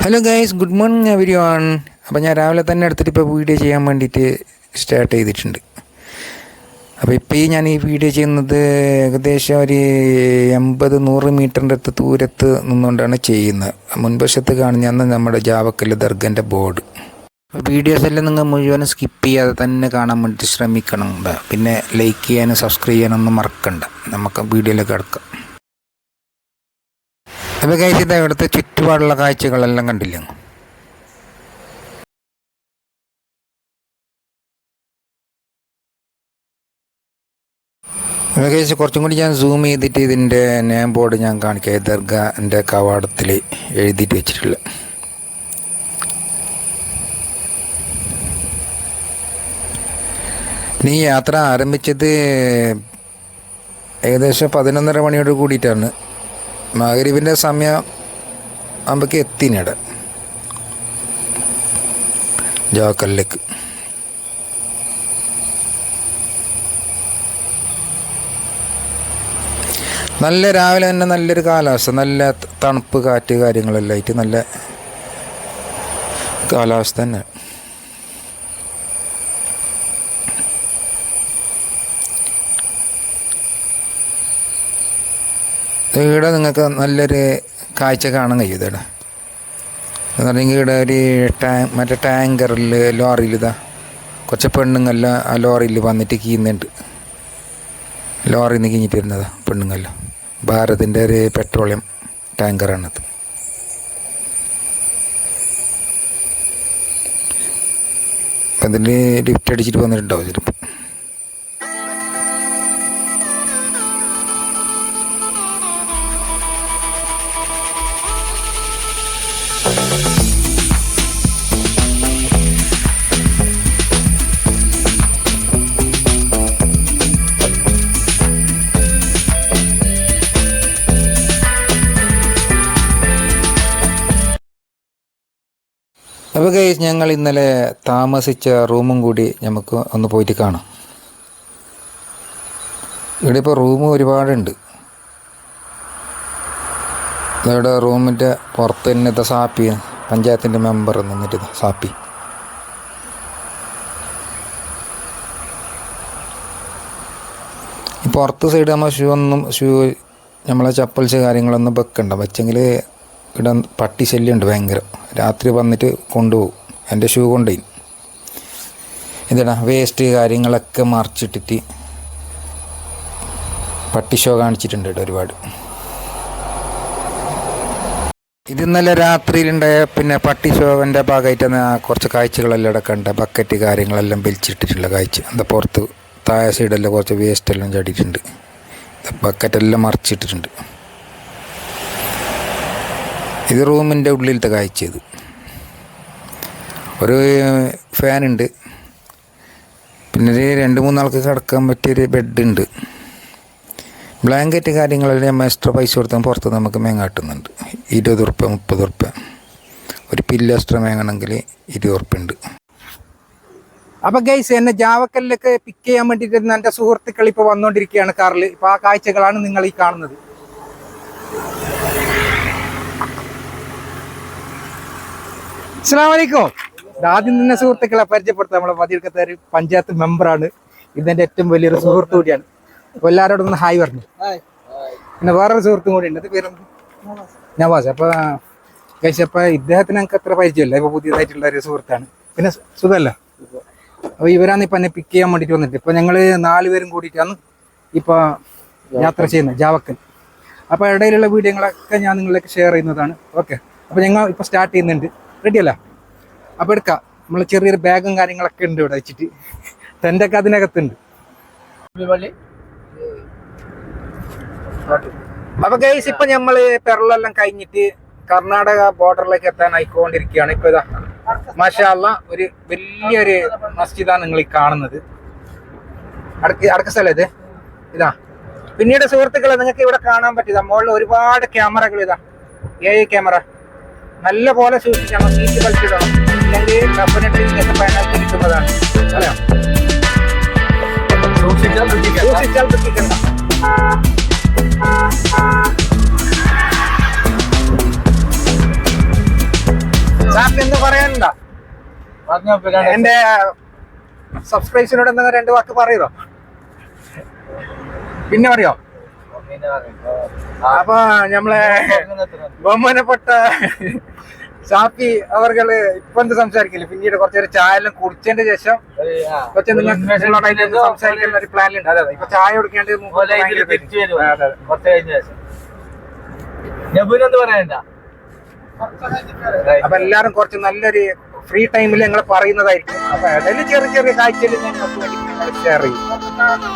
Hello guys, good morning every one. അപ്പോൾ ഞാൻ രാവിലെ തന്നെ എടുത്തിട്ട് ഇപ്പോൾ വീഡിയോ ചെയ്യാൻ വേണ്ടിയിട്ട് സ്റ്റാർട്ട് ചെയ്തിട്ടുണ്ട്. അപ്പോൾ ഇപ്പോൾ ഞാൻ ഈ വീഡിയോ ചെയ്യുന്നത് ഏകദേശം ഒരു 80-100 മീറ്ററിൻ്റെ അടുത്ത് ദൂരത്ത് നിന്നുകൊണ്ടാണ് ചെയ്യുന്നത്. മുൻവശത്ത് കാണുന്ന നമ്മുടെ ജാവക്കല്ല് ദർഗൻ്റെ ബോർഡ്. വീഡിയോസ് എല്ലാം നിങ്ങൾ മുഴുവനും സ്കിപ്പ് ചെയ്യാതെ തന്നെ കാണാൻ വേണ്ടിയിട്ട് ശ്രമിക്കണം. പിന്നെ ലൈക്ക് ചെയ്യാനും സബ്സ്ക്രൈബ് ചെയ്യാനൊന്നും മറക്കണ്ട. നമുക്ക് വീഡിയോയിലേക്ക് കിടക്കാം. അപ്പോൾ ഗൈസ്, ഇതാ ഇവിടുത്തെ ചുറ്റുപാടുള്ള കാഴ്ചകളെല്ലാം കണ്ടില്ലേ? അപ്പോൾ ഗൈസ്, കുറച്ചും കൂടി ഞാൻ സൂം ചെയ്തിട്ട് ഇതിൻ്റെ നെയിം ബോർഡ് ഞാൻ കാണിക്കാം. ദർഗാൻ്റെ കവാടത്തിൽ എഴുതിയിട്ട് വെച്ചിട്ടുള്ള. ഈ യാത്ര ആരംഭിച്ചത് ഏകദേശം 11:30 മണിയോട് കൂടിയിട്ടാണ്. മഗ്‌രിബിൻ്റെ സമയം ആകുമ്പോഴേക്ക് എത്തിനിട ജാവക്കല്ലേക്ക്. നല്ല രാവിലെ തന്നെ നല്ലൊരു കാലാവസ്ഥ, നല്ല തണുപ്പ്, കാറ്റ് കാര്യങ്ങളെല്ലാം ആയിട്ട് നല്ല കാലാവസ്ഥ തന്നെ. ഇവിടെ നിങ്ങൾക്ക് നല്ലൊരു കാഴ്ച കാണാൻ കഴിയും. ഇവിടെ എന്ന് പറഞ്ഞെങ്കിൽ ഇവിടെ ഒരു മറ്റേ ടാങ്കറിൽ ലോറിയിൽ ഇതാ കുറച്ച് പെണ്ണുങ്ങളെല്ലാം ആ ലോറിയിൽ വന്നിട്ട് കീയുന്നുണ്ട്. ലോറിയിൽ നിന്ന് കീഞ്ഞിട്ട് വരുന്നതാ പെണ്ണുങ്ങളെല്ലാം. ഭാരതിൻ്റെ ഒരു പെട്രോളിയം ടാങ്കറാണത്. അതിൽ ലിഫ്റ്റ് അടിച്ചിട്ട് വന്നിട്ടുണ്ടാവും ചിലപ്പോൾ. അപ്പോൾ ഗൈസ്, ഞങ്ങൾ ഇന്നലെ താമസിച്ച റൂമും കൂടി നമുക്ക് ഒന്ന് പോയിട്ട് കാണാം. ഇവിടെ ഇപ്പോൾ റൂം ഒരുപാടുണ്ട്. ഇവിടെ റൂമിൻ്റെ പുറത്ത് തന്നെ സാപ്പി, പഞ്ചായത്തിൻ്റെ മെമ്പർ നിന്നിട്ട് സാപ്പി. ഈ പുറത്ത് സൈഡ് നമ്മൾ ഷൂ നമ്മളെ ചപ്പൽസ് കാര്യങ്ങളൊന്നും വെക്കണ്ട. വെച്ചെങ്കിൽ ഇവിടെ പട്ടി ശല്യമുണ്ട് ഭയങ്കര. രാത്രി വന്നിട്ട് കൊണ്ടുപോകും. എൻ്റെ ഷൂ കൊണ്ടുപോയി. ഇതാ വേസ്റ്റ് കാര്യങ്ങളൊക്കെ മറിച്ചിട്ടിട്ട് പട്ടി ഷോ കാണിച്ചിട്ടുണ്ട് ഇവിടെ ഒരുപാട്. ഇത് ഇന്നലെ രാത്രിയിലുണ്ടായ പിന്നെ പട്ടി ഷോവിൻ്റെ ഭാഗമായിട്ട് കുറച്ച് കാഴ്ചകളെല്ലാം ഇവിടെ കണ്ട. ബക്കറ്റ് കാര്യങ്ങളെല്ലാം വലിച്ചിട്ടിട്ടുള്ള കാഴ്ച. എന്താ പുറത്ത് താഴെ സൈഡെല്ലാം കുറച്ച് വേസ്റ്റെല്ലാം ചാടിയിട്ടുണ്ട്. ബക്കറ്റെല്ലാം മറിച്ചിട്ടിട്ടുണ്ട്. ഇത് റൂമിൻ്റെ ഉള്ളിലത്തെ കാഴ്ച. ഇത് ഒരു ഫാനുണ്ട്. പിന്നെ ഒരു 2-3 ആൾക്ക് കിടക്കാൻ പറ്റിയൊരു ബെഡുണ്ട്. ബ്ലാങ്കറ്റ് കാര്യങ്ങളെല്ലാം നമ്മൾ എക്സ്ട്രാ പൈസ കൊടുത്താൽ പുറത്ത് നമുക്ക് മേങ്ങാട്ടുന്നുണ്ട്. 20 ഉറുപ്പ്യ 30 ഉറുപ്പ്യ. ഒരു പില്ല് എക്സ്ട്രാ മേങ്ങണമെങ്കിൽ 20 ഉറുപ്പ്യ ഉണ്ട്. അപ്പോൾ ഗൈസ്, എന്നെ ജാവക്കല്ലിലേക്ക് പിക്ക് ചെയ്യാൻ വേണ്ടിയിട്ട് എൻ്റെ സുഹൃത്തുക്കൾ ഇപ്പോൾ വന്നുകൊണ്ടിരിക്കുകയാണ് കാറിൽ. ഇപ്പോൾ ആ കാഴ്ചകളാണ് നിങ്ങൾ ഈ കാണുന്നത്. അസ്സലാമു അലൈക്കും. ആദ്യം തന്നെ സുഹൃത്തുക്കളെ പരിചയപ്പെടുത്താം. നമ്മളെ മദീനത്തെ ഒരു പഞ്ചായത്ത് മെമ്പറാണ്. ഇതെൻ്റെ ഏറ്റവും വലിയൊരു സുഹൃത്തു കൂടിയാണ്. അപ്പോൾ എല്ലാവരോടും ഒന്ന് ഹായ് പറഞ്ഞു. പിന്നെ വേറൊരു സുഹൃത്തും കൂടി ഉണ്ട്. അത് പേര് നവാസ്. അപ്പോൾ കഴിച്ച അപ്പോൾ ഇദ്ദേഹത്തിന് എനിക്ക് അത്ര പരിചയമില്ല. ഇപ്പോൾ പുതിയതായിട്ടുള്ള ഒരു സുഹൃത്താണ്. പിന്നെ സുഖമല്ല. അപ്പോൾ ഇവരാണ് ഇപ്പം എന്നെ പിക്ക് ചെയ്യാൻ വേണ്ടിയിട്ട് വന്നിട്ട്. ഇപ്പോൾ ഞങ്ങൾ 4 പേരും കൂടിയിട്ടാണ് ഇപ്പോൾ യാത്ര ചെയ്യുന്നത് ജാവക്കൽ. അപ്പോൾ ഇടയിലുള്ള വീഡിയോകളൊക്കെ ഞാൻ നിങ്ങളിലേക്ക് ഷെയർ ചെയ്യുന്നതാണ്. ഓക്കെ, അപ്പോൾ ഞങ്ങൾ ഇപ്പോൾ സ്റ്റാർട്ട് ചെയ്യുന്നുണ്ട്. റെഡിയല്ല? അപ്പോൾ എടുക്കാം. നമ്മൾ ചെറിയൊരു ബാഗും കാര്യങ്ങളൊക്കെ ഉണ്ട് ഇവിടെ വെച്ചിട്ട്. ടെൻ്റൊക്കെ അതിനകത്തുണ്ട്. അപ്പോൾ ഗൈസ്, ഇപ്പം നമ്മൾ പെറളെല്ലാം കഴിഞ്ഞിട്ട് കർണാടക ബോർഡറിലേക്ക് എത്താൻ ആയിക്കൊണ്ടിരിക്കുകയാണ്. ഇപ്പോൾ ഇതാ മാഷാ അല്ലാഹ് ഒരു വലിയൊരു മസ്ജിദാണ് നിങ്ങൾ ഈ കാണുന്നത്. അടക്ക സ്ഥലം ഇത് ഇതാ. പിന്നീട് സുഹൃത്തുക്കളെ, നിങ്ങൾക്ക് ഇവിടെ കാണാൻ പറ്റിയതാ മുകളിൽ ഒരുപാട് ക്യാമറകൾ. ഇതാ AI ക്യാമറ. നല്ല പോലെ സൂക്ഷിക്കണം. സീറ്റ് ബെൽറ്റ് ഇടണം. ഇല്ലെങ്കിൽ ഡെഫിനറ്റ്ലി നിങ്ങൾക്ക് പെനാൽറ്റി കിട്ടുന്നതാണ്. അല്ലേ? സൂക്ഷിച്ചാൽ ദുഃഖിക്കണ്ട. എന്ത് പറയാനുണ്ടോ? എന്റെ സബ്സ്ക്രൈബേഴ്സിനോട് എന്തെങ്കിലും 2 വാക്ക് പറയുമോ? പിന്നെ പറയോ? അപ്പൊ നമ്മളെ ബഹുമാനപ്പെട്ട ഷാഫി അവർകള് ഇപ്പൊ എന്ത് സംസാരിക്കില്ല, പിന്നീട് കുറച്ചേരം ചായ എല്ലാം കുടിച്ചതിന്റെ ശേഷം കുറച്ച് നിങ്ങൾക്ക് സംസാരിക്കുന്ന ഒരു പ്ലാനിലുണ്ട്. അതെ, ഇപ്പൊ ചായ കുടിക്കാണ്ട് അപ്പൊ എല്ലാരും കുറച്ച് നല്ലൊരു ഫ്രീ ടൈമിൽ ഞങ്ങൾ പറയുന്നതായിരിക്കും. അപ്പൊ അതിൽ ചെറിയ ചെറിയ കാഴ്ചയിൽ ഞങ്ങൾക്ക് വേണ്ടി ഞങ്ങൾ ഷെയർ ചെയ്യും.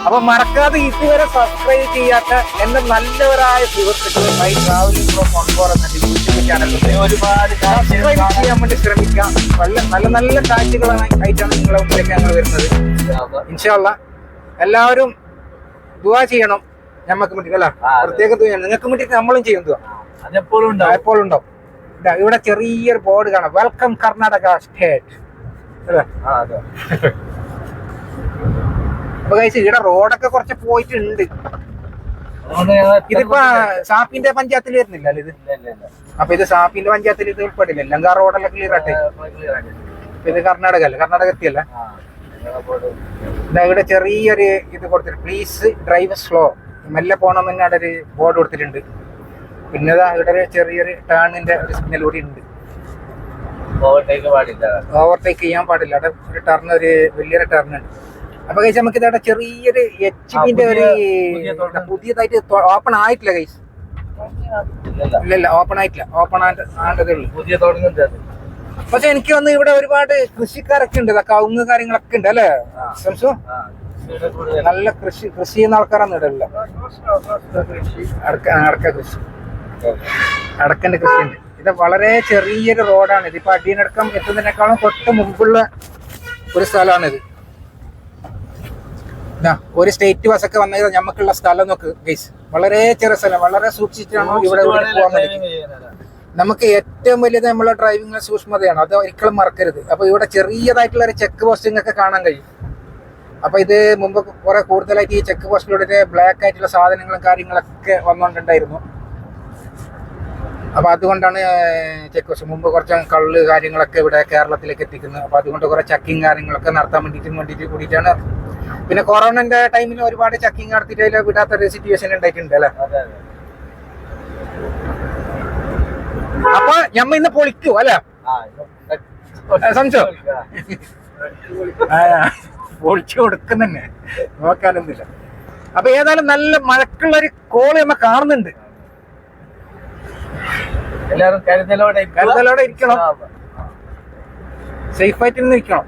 അപ്പൊ മറക്കാതെ ഇതുവരെ സബ്സ്ക്രൈബ് ചെയ്യാത്ത എന്റെ നല്ലവരായ സുഹൃത്തുക്കൾ മൈ ട്രാവലിംഗ് ഫ്രോം മൺകോർ എന്ന യൂട്യൂബ് ചാനലിൽ ഒരുപാട് സബ്സ്ക്രൈബ് ചെയ്യാൻ വേണ്ടി ശ്രമിക്കാം. നല്ല നല്ല കാഴ്ചകളായിട്ടാണ് നിങ്ങളെ മുമ്പിലേക്ക് ഞങ്ങൾ വരുന്നത്. ഇൻഷാ അല്ലാഹ് എല്ലാവരും ദുആ ചെയ്യണം ഞമ്മക്ക് വേണ്ടി അല്ല, പ്രത്യേകം ദുആ ചെയ്യണം. നിങ്ങൾക്ക് വേണ്ടി നമ്മളും ചെയ്യും ദുആ. എപ്പോഴും ഉണ്ടാവും. ഇവിടെ ചെറിയൊരു ബോർഡ് കാണാം, വെൽക്കം കർണാടക സ്റ്റേറ്റ്. അപ്പൊ കഴിച്ച് ഇവിടെ റോഡൊക്കെ കുറച്ച് പോയിട്ടുണ്ട്. ഇതിപ്പോ സാപ്പിന്റെ പഞ്ചായത്തിൽ വരുന്നില്ല അല്ലേ ഇത്? അപ്പൊ ഇത് സാപ്പിന്റെ പഞ്ചായത്തിൽ ഇത് ഉൾപ്പെടില്ല. ലങ്കാ റോഡെല്ലാം ക്ലിയർ ആട്ടെ. ഇത് കർണാടക അല്ലേ? കർണാടക എത്തിയല്ല. ഇവിടെ ചെറിയൊരു ഇത് കൊടുത്തിട്ടുണ്ട്, പ്ലീസ് ഡ്രൈവ് സ്ലോ, മെല്ലെ പോകണം തന്നെ അവിടെ ഒരു ബോർഡ് കൊടുത്തിട്ടുണ്ട്. പിന്നെ ഇവിടെ ഒരു ചെറിയൊരു ടേണിന്റെ ഒരു സിഗ്നൽ കൂടി ഉണ്ട്. ഓവർടേക്ക് ചെയ്യാൻ പാടില്ല. അവിടെ ഒരു ടേൺ, ഒരു വലിയൊരു ടേൺ ഉണ്ട്. അപ്പൊ കഴിച്ച് നമുക്ക് ഇതവിടെ ചെറിയൊരു HP-ന്റെ ഒരു പുതിയതായിട്ട് ഓപ്പൺ ആയിട്ടില്ല കൈസ്. ഇല്ല ഓപ്പൺ ആയിട്ടില്ല, ഓപ്പൺ ആണ്ടതേ ഉള്ളൂ. പക്ഷെ എനിക്ക് വന്ന് ഇവിടെ ഒരുപാട് കൃഷിക്കാരൊക്കെ ഉണ്ട്, കവുങ്ങ് കാര്യങ്ങളൊക്കെ ഉണ്ട് അല്ലേ സംസു? നല്ല കൃഷി ചെയ്യുന്ന ആൾക്കാരാണ് ഇവിടെ ഉള്ളത്. അടക്കന്റെ കൃഷിയുണ്ട്. ഇത് വളരെ ചെറിയൊരു റോഡാണ്. ഇതിപ്പോ അടിയനടക്കം എത്തുന്നതിനേക്കാളും തൊട്ട് മുമ്പുള്ള ഒരു സ്ഥലമാണിത്. ഒരു സ്റ്റേറ്റ് ബസ്സൊക്കെ വന്നത് നമുക്കുള്ള സ്ഥലം നോക്ക് ഗൈസ്. വളരെ ചെറിയ സ്ഥലം, വളരെ സൂക്ഷിച്ചിട്ടാണോ ഇവിടെ പോകാൻ പറ്റും. നമുക്ക് ഏറ്റവും വലിയത് നമ്മളെ ഡ്രൈവിംഗിലെ സൂക്ഷ്മതയാണ്, അത് ഒരിക്കലും മറക്കരുത്. അപ്പൊ ഇവിടെ ചെറിയതായിട്ടുള്ള ഒരു ചെക്ക് പോസ്റ്റിംഗ് ഒക്കെ കാണാൻ കഴിയും. അപ്പൊ ഇത് മുമ്പ് കുറെ കൂടുതലായിട്ട് ഈ ചെക്ക് പോസ്റ്റിലൂടെ ബ്ലാക്ക് ആയിട്ടുള്ള സാധനങ്ങളും കാര്യങ്ങളൊക്കെ വന്നുകൊണ്ടുണ്ടായിരുന്നു. അപ്പൊ അതുകൊണ്ടാണ് ചെക്ക് പോസ്റ്റ് മുമ്പ് കുറച്ച് കള്ള് കാര്യങ്ങളൊക്കെ ഇവിടെ കേരളത്തിലേക്ക് എത്തിക്കുന്നത്. അപ്പൊ അതുകൊണ്ട് കുറെ ചെക്കിങ് കാര്യങ്ങളൊക്കെ നടത്താൻ വേണ്ടിയിട്ട് കൂടിയിട്ടാണ്. പിന്നെ കൊറോണന്റെ ടൈമിൽ ഒരുപാട് ചെക്കിങ് നടത്തിയിട്ട് അതിൽ വിടാത്തൊരു സിറ്റുവേഷൻ ഉണ്ടായിട്ടുണ്ട് അല്ലെ? അപ്പൊ ഞമ്മ ഇന്ന് പൊളിക്കൂ അല്ലെ സംശയം? പൊളിച്ചു കൊടുക്കുന്നെ, നോക്കാനൊന്നുമില്ല. അപ്പൊ ഏതായാലും നല്ല മഴക്കുള്ളൊരു കോള് നമ്മ കാണുന്നുണ്ട്. എല്ലാവരും കരുതലോടെ ഇരിക്കണം, സേഫായിട്ട് ഇന്ന് ഇരിക്കണം.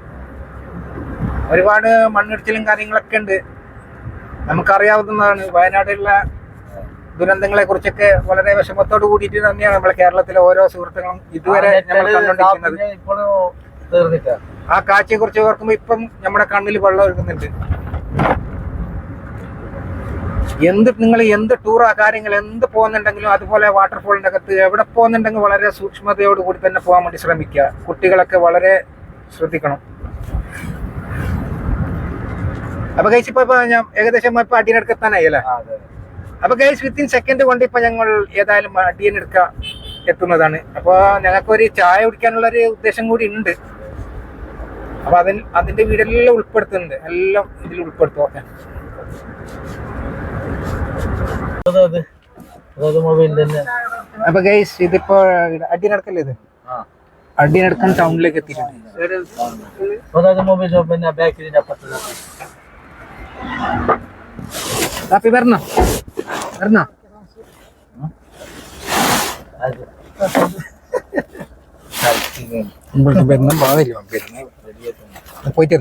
ഒരുപാട് മണ്ണിടിച്ചിലും കാര്യങ്ങളൊക്കെ ഉണ്ട്, നമുക്കറിയാവുന്നതാണ്. വയനാട്ടിലുള്ള ദുരന്തങ്ങളെ കുറിച്ചൊക്കെ വളരെ വിഷമത്തോട് കൂടിയിട്ട് തന്നെയാണ് നമ്മളെ കേരളത്തിലെ ഓരോ സുഹൃത്തുക്കളും ഇതുവരെ നമ്മൾ കണ്ടുകൊണ്ടിരിക്കുന്നത്. ആ കാഴ്ചയെ കുറിച്ച് ഓർക്കുമ്പോ ഇപ്പം നമ്മുടെ കണ്ണിൽ വെള്ളം ഒഴുകുന്നുണ്ട്. നിങ്ങൾ എന്ത് ടൂറാ കാര്യങ്ങൾ എന്ത് പോകുന്നുണ്ടെങ്കിലും അതുപോലെ വാട്ടർഫോളിന്റെ അകത്ത് എവിടെ പോകുന്നുണ്ടെങ്കിൽ വളരെ സൂക്ഷ്മതയോട് കൂടി തന്നെ പോകാൻ വേണ്ടി ശ്രമിക്കുക. കുട്ടികളൊക്കെ വളരെ ശ്രദ്ധിക്കണം. അപ്പൊ ഗൈസ് ഇപ്പൊ ഞാൻ ഏകദേശം ഇപ്പൊ അടിയനെടുക്കെത്താനായി അല്ലേ? അപ്പൊ ഗൈസ് വിത്തിൻ സെക്കൻഡ് കൊണ്ട് ഇപ്പൊ ഞങ്ങൾ ഏതായാലും അടിയനെടുക്കാൻ എത്തുന്നതാണ്. അപ്പൊ ഞങ്ങൾക്കൊരു ചായ കുടിക്കാനുള്ള ഒരു ഉദ്ദേശം കൂടി ഉണ്ട്. അപ്പൊ അതിന്റെ വീടെല്ലാം ഉൾപ്പെടുത്തുന്നുണ്ട്, എല്ലാം ഇതിൽ ഉൾപ്പെടുത്തും. ഓക്കെ, അപ്പൊ ഗൈസ് ഇതിപ്പോ അടിയനടക്കല്ലേ, ഇത് അടിയനടക്കാൻ ടൗണിലേക്ക് എത്തിയിട്ടുണ്ട്. കാപ്പി വരണോ? പോയിട്ട്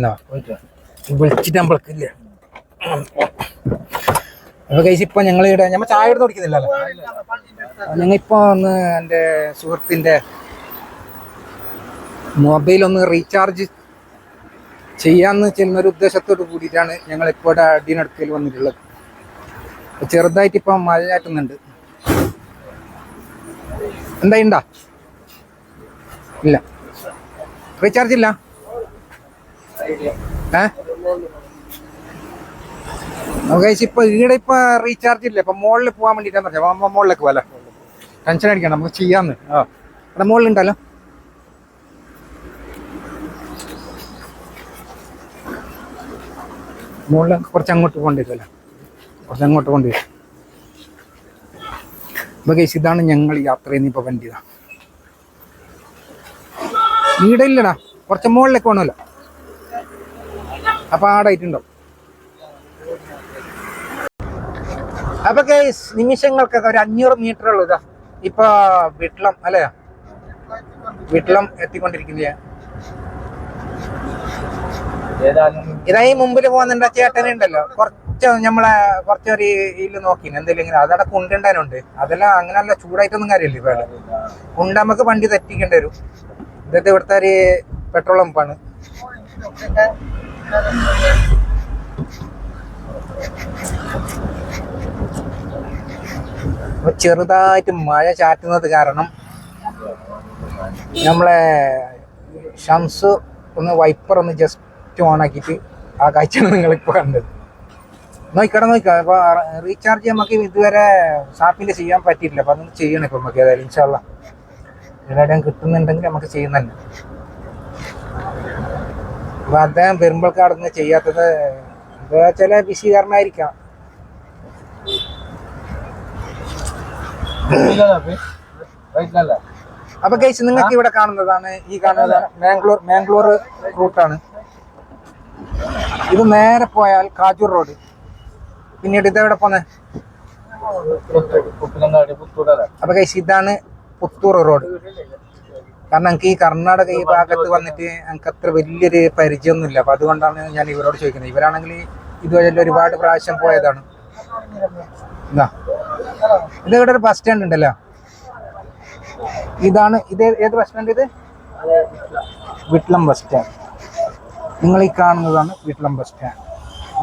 വിളിച്ചിട്ട് നമ്മൾക്കില്ല. അപ്പൊ കഴിച്ച് ഇപ്പൊ ഞങ്ങൾ ഇവിടെ ഞമ്മ ചായ എടുത്ത് കുടിക്കുന്നില്ലല്ലോ. ഞങ്ങളിപ്പോ ഒന്ന് എൻ്റെ സുഹൃത്തിന്റെ മൊബൈൽ ഒന്ന് റീചാർജ് ചെയ്യാന്ന് ചെയ്യുന്നൊരു ഉദ്ദേശത്തോട് കൂടിയിട്ടാണ് ഞങ്ങൾ ഇപ്പോൾ ഇവിടെ അടിയനടുക്കൽ വന്നിട്ടുള്ളത്. ചെറുതായിട്ട് ഇപ്പം മഴ ചാറ്റുന്നുണ്ട്. എന്തായിണ്ടാ? ഇല്ല, റീചാർജ് ഇല്ല. ഇപ്പൊ ഈടെ ഇപ്പൊ റീചാർജ് ഇല്ല. ഇപ്പൊ മുകളിൽ പോകാൻ വേണ്ടിട്ടാന്ന് പറഞ്ഞാൽ മുകളിലേക്ക് പോകാലോ, ടെൻഷൻ അടിക്കണം, നമുക്ക് ചെയ്യാന്ന്. അവിടെ മുകളിലുണ്ടല്ലോ. മുകളിൽ കുറച്ച് അങ്ങോട്ട് പോകേണ്ടി വരുമല്ലോ, കുറച്ച് അങ്ങോട്ട് പോകേണ്ടി വരും. അപ്പോൾ ഗൈസ് ഇതാണ് ഞങ്ങൾ യാത്ര ചെയ്യുന്ന വണ്ടി. ഇതാ ഈടെ ഇല്ലടാ, കുറച്ച് മുകളിലേക്ക് വേണമല്ലോ. അപ്പോൾ ആടായിട്ടുണ്ടോ. അപ്പോൾ ഗൈസ് നിമിഷങ്ങൾക്കൊക്കെ ഒരു 500 മീറ്റർ ഉള്ളൂ. ഇതാ ഇപ്പൊ വിട്ളം അല്ലേ, വിട്ളം എത്തിക്കൊണ്ടിരിക്കുന്ന. ഇതായി മുമ്പിൽ പോകുന്നുണ്ട് ചേട്ടനുണ്ടല്ലോ, കുറച്ച് നമ്മളെ കുറച്ചൊരു ഇതിൽ നോക്കിന് എന്തെങ്കിലും അതവിടെ കൊണ്ടുണ്ടാനുണ്ട്. അതെല്ലാം അങ്ങനെ നല്ല ചൂടായിട്ടൊന്നും കാര്യമില്ല. ഇപ്പൊ കൊണ്ട് നമുക്ക് വണ്ടി തെറ്റിക്കേണ്ടി വരും. ഇതൊക്കെ ഇവിടുത്തെ ഒരു പെട്രോൾ പമ്പാണ്. ചെറുതായിട്ട് മഴ ചാറ്റുന്നത് കാരണം നമ്മളെ ഷംസ് ഒന്ന് വൈപ്പർ ഒന്ന് ജസ്റ്റ് ഓൺ ആക്കിയിട്ട് ആ കാഴ്ചയാണ് നിങ്ങളിപ്പോൾ കണ്ടത്. നോക്കാം. അപ്പോൾ റീചാർജ് നമുക്ക് ഇതുവരെ ഷാപ്പിൽ ചെയ്യാൻ പറ്റിയിട്ടില്ല. അപ്പോൾ അതൊന്ന് ചെയ്യണം ഇപ്പം നമുക്ക്. ഏതായാലും ഇൻഷാല്ലാ എവിടെയും കിട്ടുന്നുണ്ടെങ്കിൽ നമുക്ക് ചെയ്യുന്നുണ്ട്. അപ്പോൾ അദ്ദേഹം പെരുമ്പൾക്കാടൊന്നും ചെയ്യാത്തത് എന്താ ചില ബിസി കാരണമായിരിക്കാം. അപ്പൊ ഗൈസ് നിങ്ങൾക്ക് ഇവിടെ കാണുന്നതാണ്, ഈ കാണുന്നതാണ് മാംഗ്ലൂർ റൂട്ടാണ്. ഇത് നേരെ പോയാൽ കാജൂർ റോഡ്. പിന്നീട് ഇതെവിടെ പോന്നെ? അപ്പൊ ഗൈസ് ഇതാണ് പുത്തൂർ റോഡ്. കാരണം എനിക്ക് ഈ കർണാടക ഈ ഭാഗത്ത് വന്നിട്ട് എനിക്ക് അത്ര വലിയൊരു പരിചയമൊന്നുമില്ല. അപ്പൊ അതുകൊണ്ടാണ് ഞാൻ ഇവരോട് ചോദിക്കുന്നത്. ഇവരാണെങ്കിൽ ഇതുവരെ ഒരുപാട് പ്രാവശ്യം പോയതാണ്. ഇതിവിടെ ഒരു ബസ് സ്റ്റാൻഡ് ഉണ്ടല്ലോ. ഇതാണ് ഇത്. ഏത് ബസ് സ്റ്റാൻഡ് ഇത്? വിട്ലം ബസ് സ്റ്റാൻഡ്. നിങ്ങൾ ഈ കാണുന്നതാണ് വിട്ലം ബസ് സ്റ്റാൻഡ്.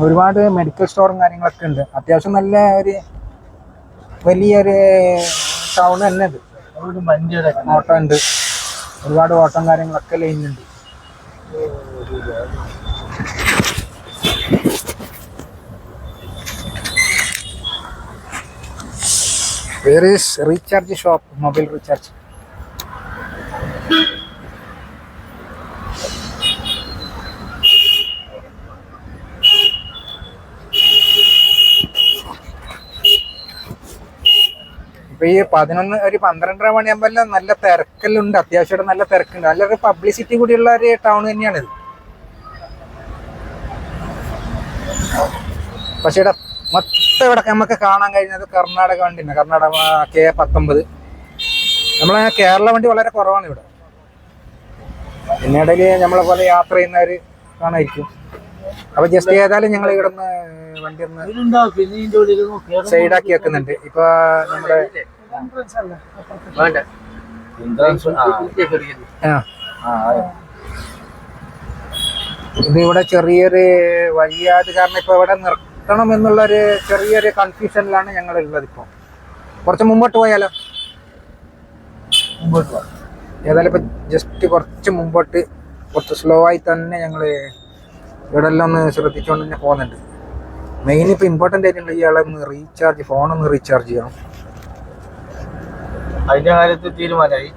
ഒരുപാട് മെഡിക്കൽ സ്റ്റോറും കാര്യങ്ങളൊക്കെ ഉണ്ട്. അത്യാവശ്യം നല്ല ഒരു വലിയൊരു ടൗൺ തന്നെ ഇത്. ഓട്ടോ ഉണ്ട്, ഒരുപാട് ഓട്ടം കാര്യങ്ങളൊക്കെ ലൈനുണ്ട്. Where is recharge shop, mobile recharge? ഇപ്പൊ ഈ 12 മണിയാകുമ്പോൾ നല്ല തിരക്കെല്ലാം, അത്യാവശ്യമായിട്ട് നല്ല തിരക്കുണ്ട്. നല്ലൊരു പബ്ലിസിറ്റി കൂടിയുള്ള ഒരു ടൗൺ തന്നെയാണിത്. പക്ഷേ മൊത്തം ഇവിടെ നമുക്ക് കാണാൻ കഴിഞ്ഞത് കർണാടക വണ്ടിയാണ്. കർണാടക K19. നമ്മളെ കേരള വണ്ടി വളരെ കുറവാണ് ഇവിടെ. പിന്നീട് നമ്മളെ പോലെ യാത്ര ചെയ്യുന്നവർ കാണായിരിക്കും. അപ്പൊ ജസ്റ്റ് ഏതായാലും ഞങ്ങൾ ഇവിടെ നിന്ന് വണ്ടി ഒന്ന് സൈഡാക്കി വെക്കുന്നുണ്ട്. ഇപ്പൊ നമ്മുടെ ഇത് ഇവിടെ ചെറിയൊരു വഴിയാത് കാരണം ഇപ്പൊ ഇവിടെ നിർത്തണം എന്നുള്ളൊരു ചെറിയൊരു കൺഫ്യൂഷനിലാണ് ഞങ്ങൾ ഉള്ളത്. ഇപ്പൊ കുറച്ച് മുമ്പോട്ട് പോയാലോ? ഏതായാലും ഇപ്പൊ ജസ്റ്റ് കുറച്ച് മുമ്പോട്ട് കുറച്ച് സ്ലോ ആയി തന്നെ ഞങ്ങൾ ഇവിടെ എല്ലാം ഒന്ന് ശ്രദ്ധിച്ചുകൊണ്ട് തന്നെ പോകുന്നുണ്ട്. മെയിൻ ഇപ്പൊ ഇമ്പോർട്ടൻ്റ് ആയിട്ടുള്ള ഇയാളെ ഒന്ന് ഫോണൊന്ന് റീചാർജ് ചെയ്യണം. അതിന്റെ കാര്യത്തിൽ തീരുമാനമായി.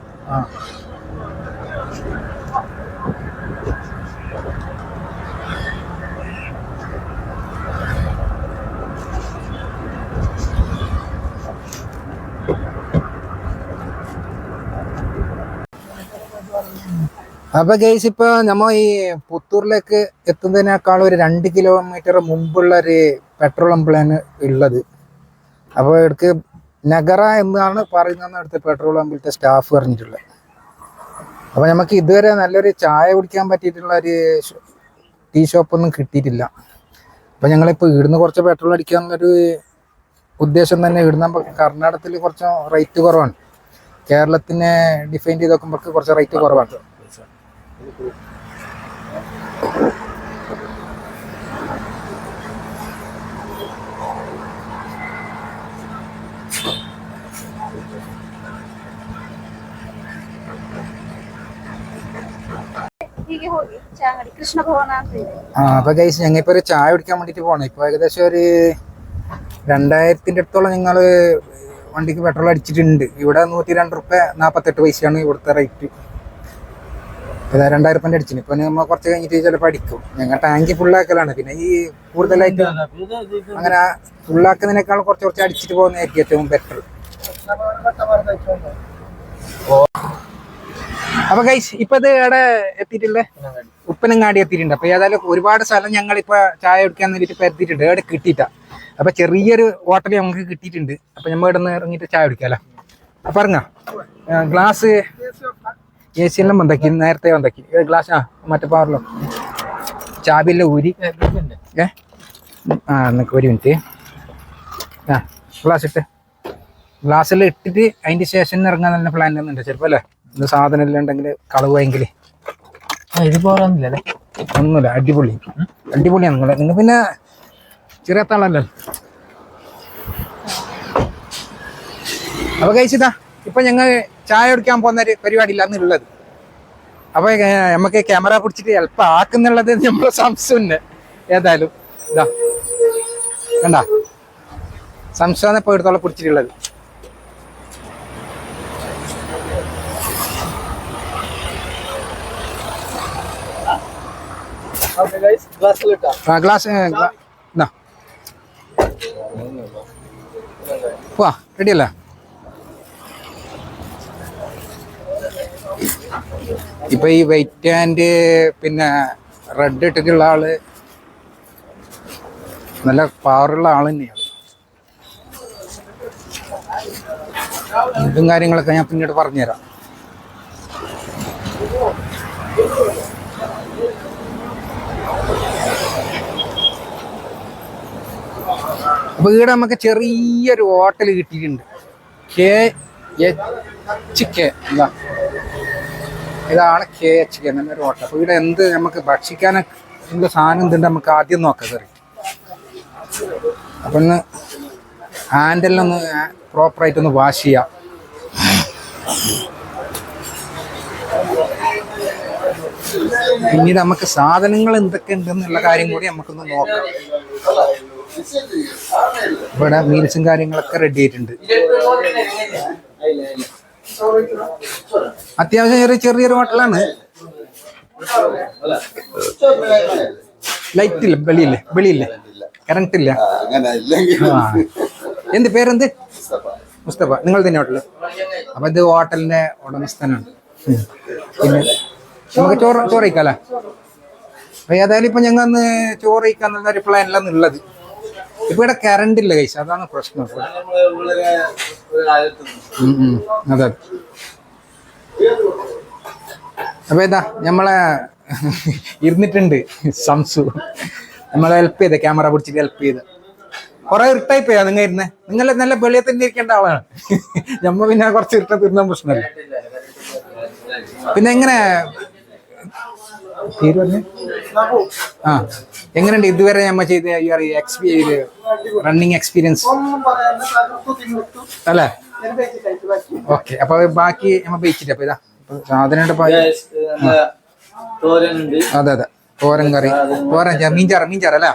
അപ്പൊ ഗൈസ് ഇപ്പൊ നമ്മ ഈ പുത്തൂരിലേക്ക് എത്തുന്നതിനേക്കാളും ഒരു 2 കിലോമീറ്റർ മുമ്പുള്ള ഒരു പെട്രോൾ പമ്പിലാണ് ഉള്ളത്. അപ്പോൾ ഇടയ്ക്ക് നഗറ എന്നാണ് പറയുന്നതെന്ന് അടുത്ത പെട്രോൾ പമ്പിലത്തെ സ്റ്റാഫ് പറഞ്ഞിട്ടുള്ളത്. അപ്പോൾ നമുക്ക് ഇതുവരെ നല്ലൊരു ചായ കുടിക്കാൻ പറ്റിയിട്ടുള്ള ഒരു ടീ ഷോപ്പൊന്നും കിട്ടിയിട്ടില്ല. അപ്പോൾ ഞങ്ങളിപ്പോൾ ഇവിടുന്ന് കുറച്ച് പെട്രോൾ അടിക്കാനുള്ളൊരു ഉദ്ദേശം തന്നെ. ഇവിടുന്ന് കർണാടകത്തിൽ കുറച്ച് റേറ്റ് കുറവാണ്. കേരളത്തിനെ ഡിഫൈൻ ചെയ്ത് നോക്കുമ്പോൾ കുറച്ച് റേറ്റ് കുറവാണ്. അപ്പൊ ഗൈസ് ഞങ്ങളിപ്പോ ഒരു ചായ കുടിക്കാൻ വേണ്ടിട്ട് പോണം. ഇപ്പൊ ഏകദേശം ഒരു 2000 അടുത്തോളം ഞങ്ങള് വണ്ടിക്ക് പെട്രോൾ അടിച്ചിട്ടുണ്ട്. ഇവിടെ 102 രൂപ 48 പൈസയാണ് ഇവിടുത്തെ റേറ്റ്. ഇതാ 2000 റുപ്യൻ്റെ അടിച്ചിന്. ഇപ്പൊ നമ്മൾ കുറച്ച് കഴിഞ്ഞിട്ട് ചിലപ്പോൾ അടിക്കും. ഞങ്ങൾ ടാങ്കി ഫുള്ളാക്കലാണ്. പിന്നെ ഈ കൂടുതലായിട്ട് അങ്ങനെ ഫുള്ളാക്കുന്നതിനേക്കാൾ കുറച്ച് കുറച്ച് അടിച്ചിട്ട് പോകുന്നതായിരിക്കും ഏറ്റവും ബെറ്റർ. അപ്പൊ ഗൈസ് ഇപ്പൊ ഇത് എവിടെ എത്തിയിട്ടില്ലേ? ഉപ്പനങ്ങാടി എത്തിയിട്ടുണ്ട്. അപ്പൊ ഏതായാലും ഒരുപാട് സ്ഥലം ഞങ്ങളിപ്പോ ചായ കുടിക്കാൻ വേണ്ടിട്ട് പരത്തിയിട്ടുണ്ട്. എവിടെ കിട്ടിയിട്ടാ. അപ്പൊ ചെറിയൊരു ഹോട്ടൽ നമുക്ക് കിട്ടിയിട്ടുണ്ട്. അപ്പൊ നമ്മൾ ഇവിടെ നിന്ന് ഇറങ്ങിയിട്ട് ചായ കുടിക്കാലോ. അപ്പൊ ഇറങ്ങാ. ഗ്ലാസ് AC എല്ലാം വന്നാക്കി, നേരത്തെ വന്നാക്കി. ഗ്ലാസ് മറ്റേ പവറിലോ ചാബിയെല്ലാം ഊരി. എന്നൊക്കെ ഒരു മിനിറ്റ്. ഗ്ലാസ് ഇട്ട് ഗ്ലാസ്സെല്ലാം ഇട്ടിട്ട് അതിന്റെ ശേഷം ഇറങ്ങാൻ നല്ല പ്ലാൻ ഒന്നുണ്ട് ചിലപ്പോ അല്ലേ. ഇത് സാധനം എല്ലാം ഉണ്ടെങ്കിൽ കളവുമെങ്കിൽ ഇത് പോരാന്നില്ലല്ലേ? ഒന്നുമില്ല. അടിപൊളിയാണ് നിങ്ങൾ പിന്നെ ചെറിയ താളല്ലോ. അപ്പൊ കഴിച്ചതാ ഇപ്പൊ ഞങ്ങൾ ചായ കുടിക്കാൻ പോകുന്ന ഒരു പരിപാടിയില്ല അന്നുള്ളത്. അപ്പൊ നമുക്ക് ക്യാമറ പിടിച്ചിട്ട് എളുപ്പം ആക്കുന്നുള്ളത് നമ്മളെ സംശയം. ഏതായാലും ഇതാ കണ്ട സംശയം ഇപ്പൊ എടുത്തോളം പിടിച്ചിട്ടുള്ളത്. ഗ്ലാസ് പോവാ. റെഡിയല്ലേ? ഇപ്പൊ ഈ വൈറ്റ് ആൻഡ് പിന്നെ റെഡ് ഇട്ടിട്ടുള്ള ആള് നല്ല പവറുള്ള ആൾ തന്നെയാണ്. ഇതും കാര്യങ്ങളൊക്കെ ഞാൻ പിന്നീട് പറഞ്ഞുതരാം. അപ്പൊ ഇവിടെ നമുക്ക് ചെറിയൊരു ഹോട്ടൽ കിട്ടിയിട്ടുണ്ട്. KHK എന്താ, ഇതാണ് KHK എന്നൊരു ഹോട്ടൽ. അപ്പൊ ഇവിടെ എന്ത് നമുക്ക് ഭക്ഷിക്കാനുള്ള സാധനം എന്തുണ്ട് നമുക്ക് ആദ്യം നോക്കാം. കറി അപ്പൊ ഒന്ന് ഹാൻഡെല്ലാം ഒന്ന് പ്രോപ്പറായിട്ടൊന്ന് വാഷ് ചെയ്യാം. പിന്നീട് നമുക്ക് സാധനങ്ങൾ എന്തൊക്കെ ഉണ്ടെന്നുള്ള കാര്യം കൂടി നമുക്കൊന്ന് നോക്കാം. ഇവിടെ മീൽസും കാര്യങ്ങളൊക്കെ റെഡി ആയിട്ടുണ്ട്. അത്യാവശ്യം ചെറിയൊരു ഹോട്ടലാണ്. ലൈറ്റ് ഇല്ല, വെളിയില്ലേ, കറണ്ട് ഇല്ല. എന്ത് പേരെന്ത്? മുസ്തഫ. നിങ്ങൾ തന്നെ ഹോട്ടല്? അപ്പൊ ഇത് ഹോട്ടലിന്റെ ഉടമസ്ഥനാണ്. പിന്നെ നമുക്ക് ചോറ് കഴിക്കാല്ലേ? അപ്പൊ ഏതായാലും ഇപ്പൊ ഞങ്ങൾ ഒന്ന് ചോറ് കഴിക്കാന്നുള്ള ഒരു പ്ലാനിലാണ് ഉള്ളത്. ഇപ്പൊ ഇവിടെ കറണ്ട് ഇല്ല കൈസ്, അതാണ് പ്രശ്നം. അതെ. അപ്പൊ ഏതാ നമ്മളെ ഇരുന്നിട്ടുണ്ട് സംസു, നമ്മളെ ഹെൽപ്പ് ചെയ്ത, ക്യാമറ പിടിച്ചിട്ട് ഹെൽപ്പ് ചെയ്ത്. കുറെ ഇരുട്ടായി പോയാ നിങ്ങൾ ഇരുന്നേ. നിങ്ങൾ നല്ല വെളിയിൽ തന്നെ ഇരിക്കേണ്ട ആളാണ്. നമ്മ പിന്നെ കുറച്ച് ഇരുട്ട തീർന്ന പ്രശ്നമല്ല. പിന്നെ എങ്ങനെ എങ്ങനെയുണ്ട് ഇതുവരെ നമ്മ ചെയ്ത റണ്ണിങ് എക്സ്പീരിയൻസ് അല്ലേ? ഓക്കെ. അപ്പൊ ബാക്കി നമ്മ ബേച്ചിട്ട് അപ്പൊ ഇതാ സാധനം. അതെ അതെ, തോരൻ കറി, മീൻചാറ് അല്ലേ?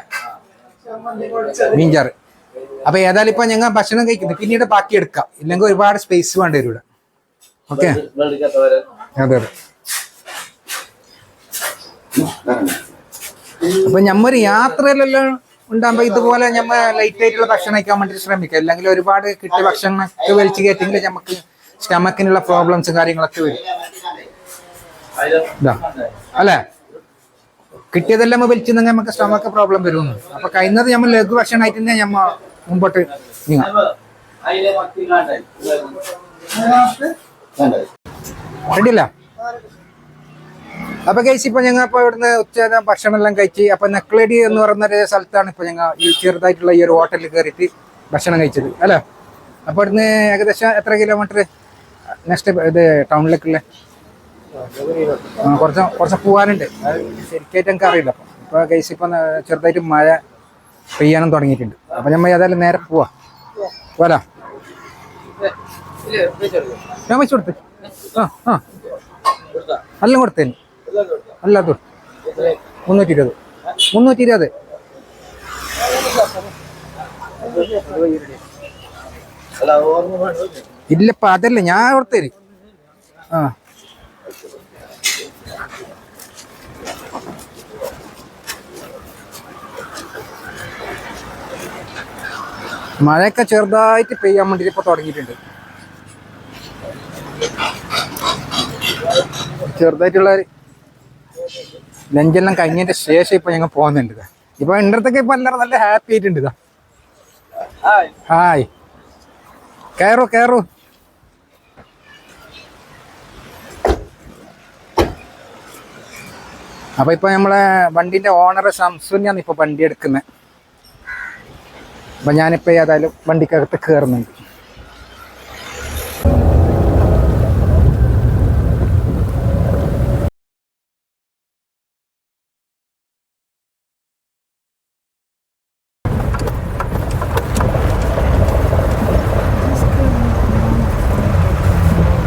മീൻചാറ്. അപ്പൊ ഏതായാലും ഇപ്പൊ ഞങ്ങൾ ഭക്ഷണം കഴിക്കുന്നത് പിന്നീട് ബാക്കി എടുക്കാം, ഇല്ലെങ്കിൽ ഒരുപാട് സ്പേസ് വേണ്ടി വരും ഇവിടെ. ഓക്കെ. അതെ അതെ. അപ്പൊ ഞമ്മൊരു യാത്രയിലെല്ലാം ഉണ്ടാകുമ്പോ ഇതുപോലെ ഞമ്മ ലൈറ്റ് ആയിട്ടുള്ള ഭക്ഷണം കഴിക്കാൻ വേണ്ടി ശ്രമിക്കാം. അല്ലെങ്കിൽ ഒരുപാട് കിട്ടിയ ഭക്ഷണമൊക്കെ വലിച്ചു കയറ്റിയെങ്കിൽ നമുക്ക് സ്റ്റമക്കിനുള്ള പ്രോബ്ലംസും കാര്യങ്ങളൊക്കെ വരും. അല്ലെ? കിട്ടിയതെല്ലാം വലിച്ചെന്നെങ്കിൽ നമുക്ക് സ്റ്റമക്ക് പ്രോബ്ലം വരുന്നു. അപ്പൊ കഴിയുന്നത് നമ്മൾ ലഘു ഭക്ഷണമായിട്ട് തന്നെ ഞമ്മ മുമ്പോട്ട് നീങ്ങാം. റെഡിയല്ല? അപ്പൊ കഴിച്ച് ഇപ്പൊ ഞങ്ങൾ ഇപ്പൊ ഇവിടുന്ന് ഉച്ച ഭക്ഷണം എല്ലാം കഴിച്ച് അപ്പൊ നെക്ലടി എന്ന് പറയുന്ന സ്ഥലത്താണ് ഇപ്പൊ ഞങ്ങൾ ഈ ചെറുതായിട്ടുള്ള ഈ ഒരു ഹോട്ടലിൽ കയറിയിട്ട് ഭക്ഷണം കഴിച്ചത് അല്ലേ? അപ്പൊ ഇവിടുന്ന് ഏകദേശം എത്ര കിലോമീറ്റർ നെക്സ്റ്റ് ഇത് ടൗണിലേക്കുള്ള? കുറച്ച് പോകാനുണ്ട്. ശരിക്കായിട്ട് എനിക്ക് അറിയില്ല. അപ്പൊ കഴിച്ച് ഇപ്പൊ ചെറുതായിട്ട് മഴ പെയ്യാനും തുടങ്ങിയിട്ടുണ്ട്. അപ്പൊ നമ്മൾ ഏതായാലും നേരെ പോരാ. ഞാൻ വെച്ച് കൊടുത്ത് എല്ലാം കൊടുത്തേന്. അല്ലാത്ത 320 ഇല്ലപ്പ അതല്ലേ ഞാൻ കൊടുത്തേര്. മഴയൊക്കെ ചെറുതായിട്ട് പെയ്യാൻ വേണ്ടിയിട്ട് ഇപ്പോൾ തുടങ്ങിയിട്ടുണ്ട്. ചെറുതായിട്ടുള്ള ലഞ്ചെല്ലാം കഴിഞ്ഞതിന്റെ ശേഷം ഇപ്പൊ ഞങ്ങൾ പോകുന്നുണ്ട്. ഇപ്പൊ ഇണ്ടത്തൊക്കെ ഇപ്പൊ എല്ലാവരും നല്ല ഹാപ്പി ആയിട്ടുണ്ട്. ഇതാ ഹായ്, കയറൂ കയറൂ. അപ്പൊ ഇപ്പൊ നമ്മളെ വണ്ടിന്റെ ഓണർ സംസുനെയാണ് ഇപ്പൊ വണ്ടി എടുക്കുന്നത്. അപ്പൊ ഞാനിപ്പോ ഏതായാലും വണ്ടിക്കകത്ത് കയറുന്നുണ്ട്.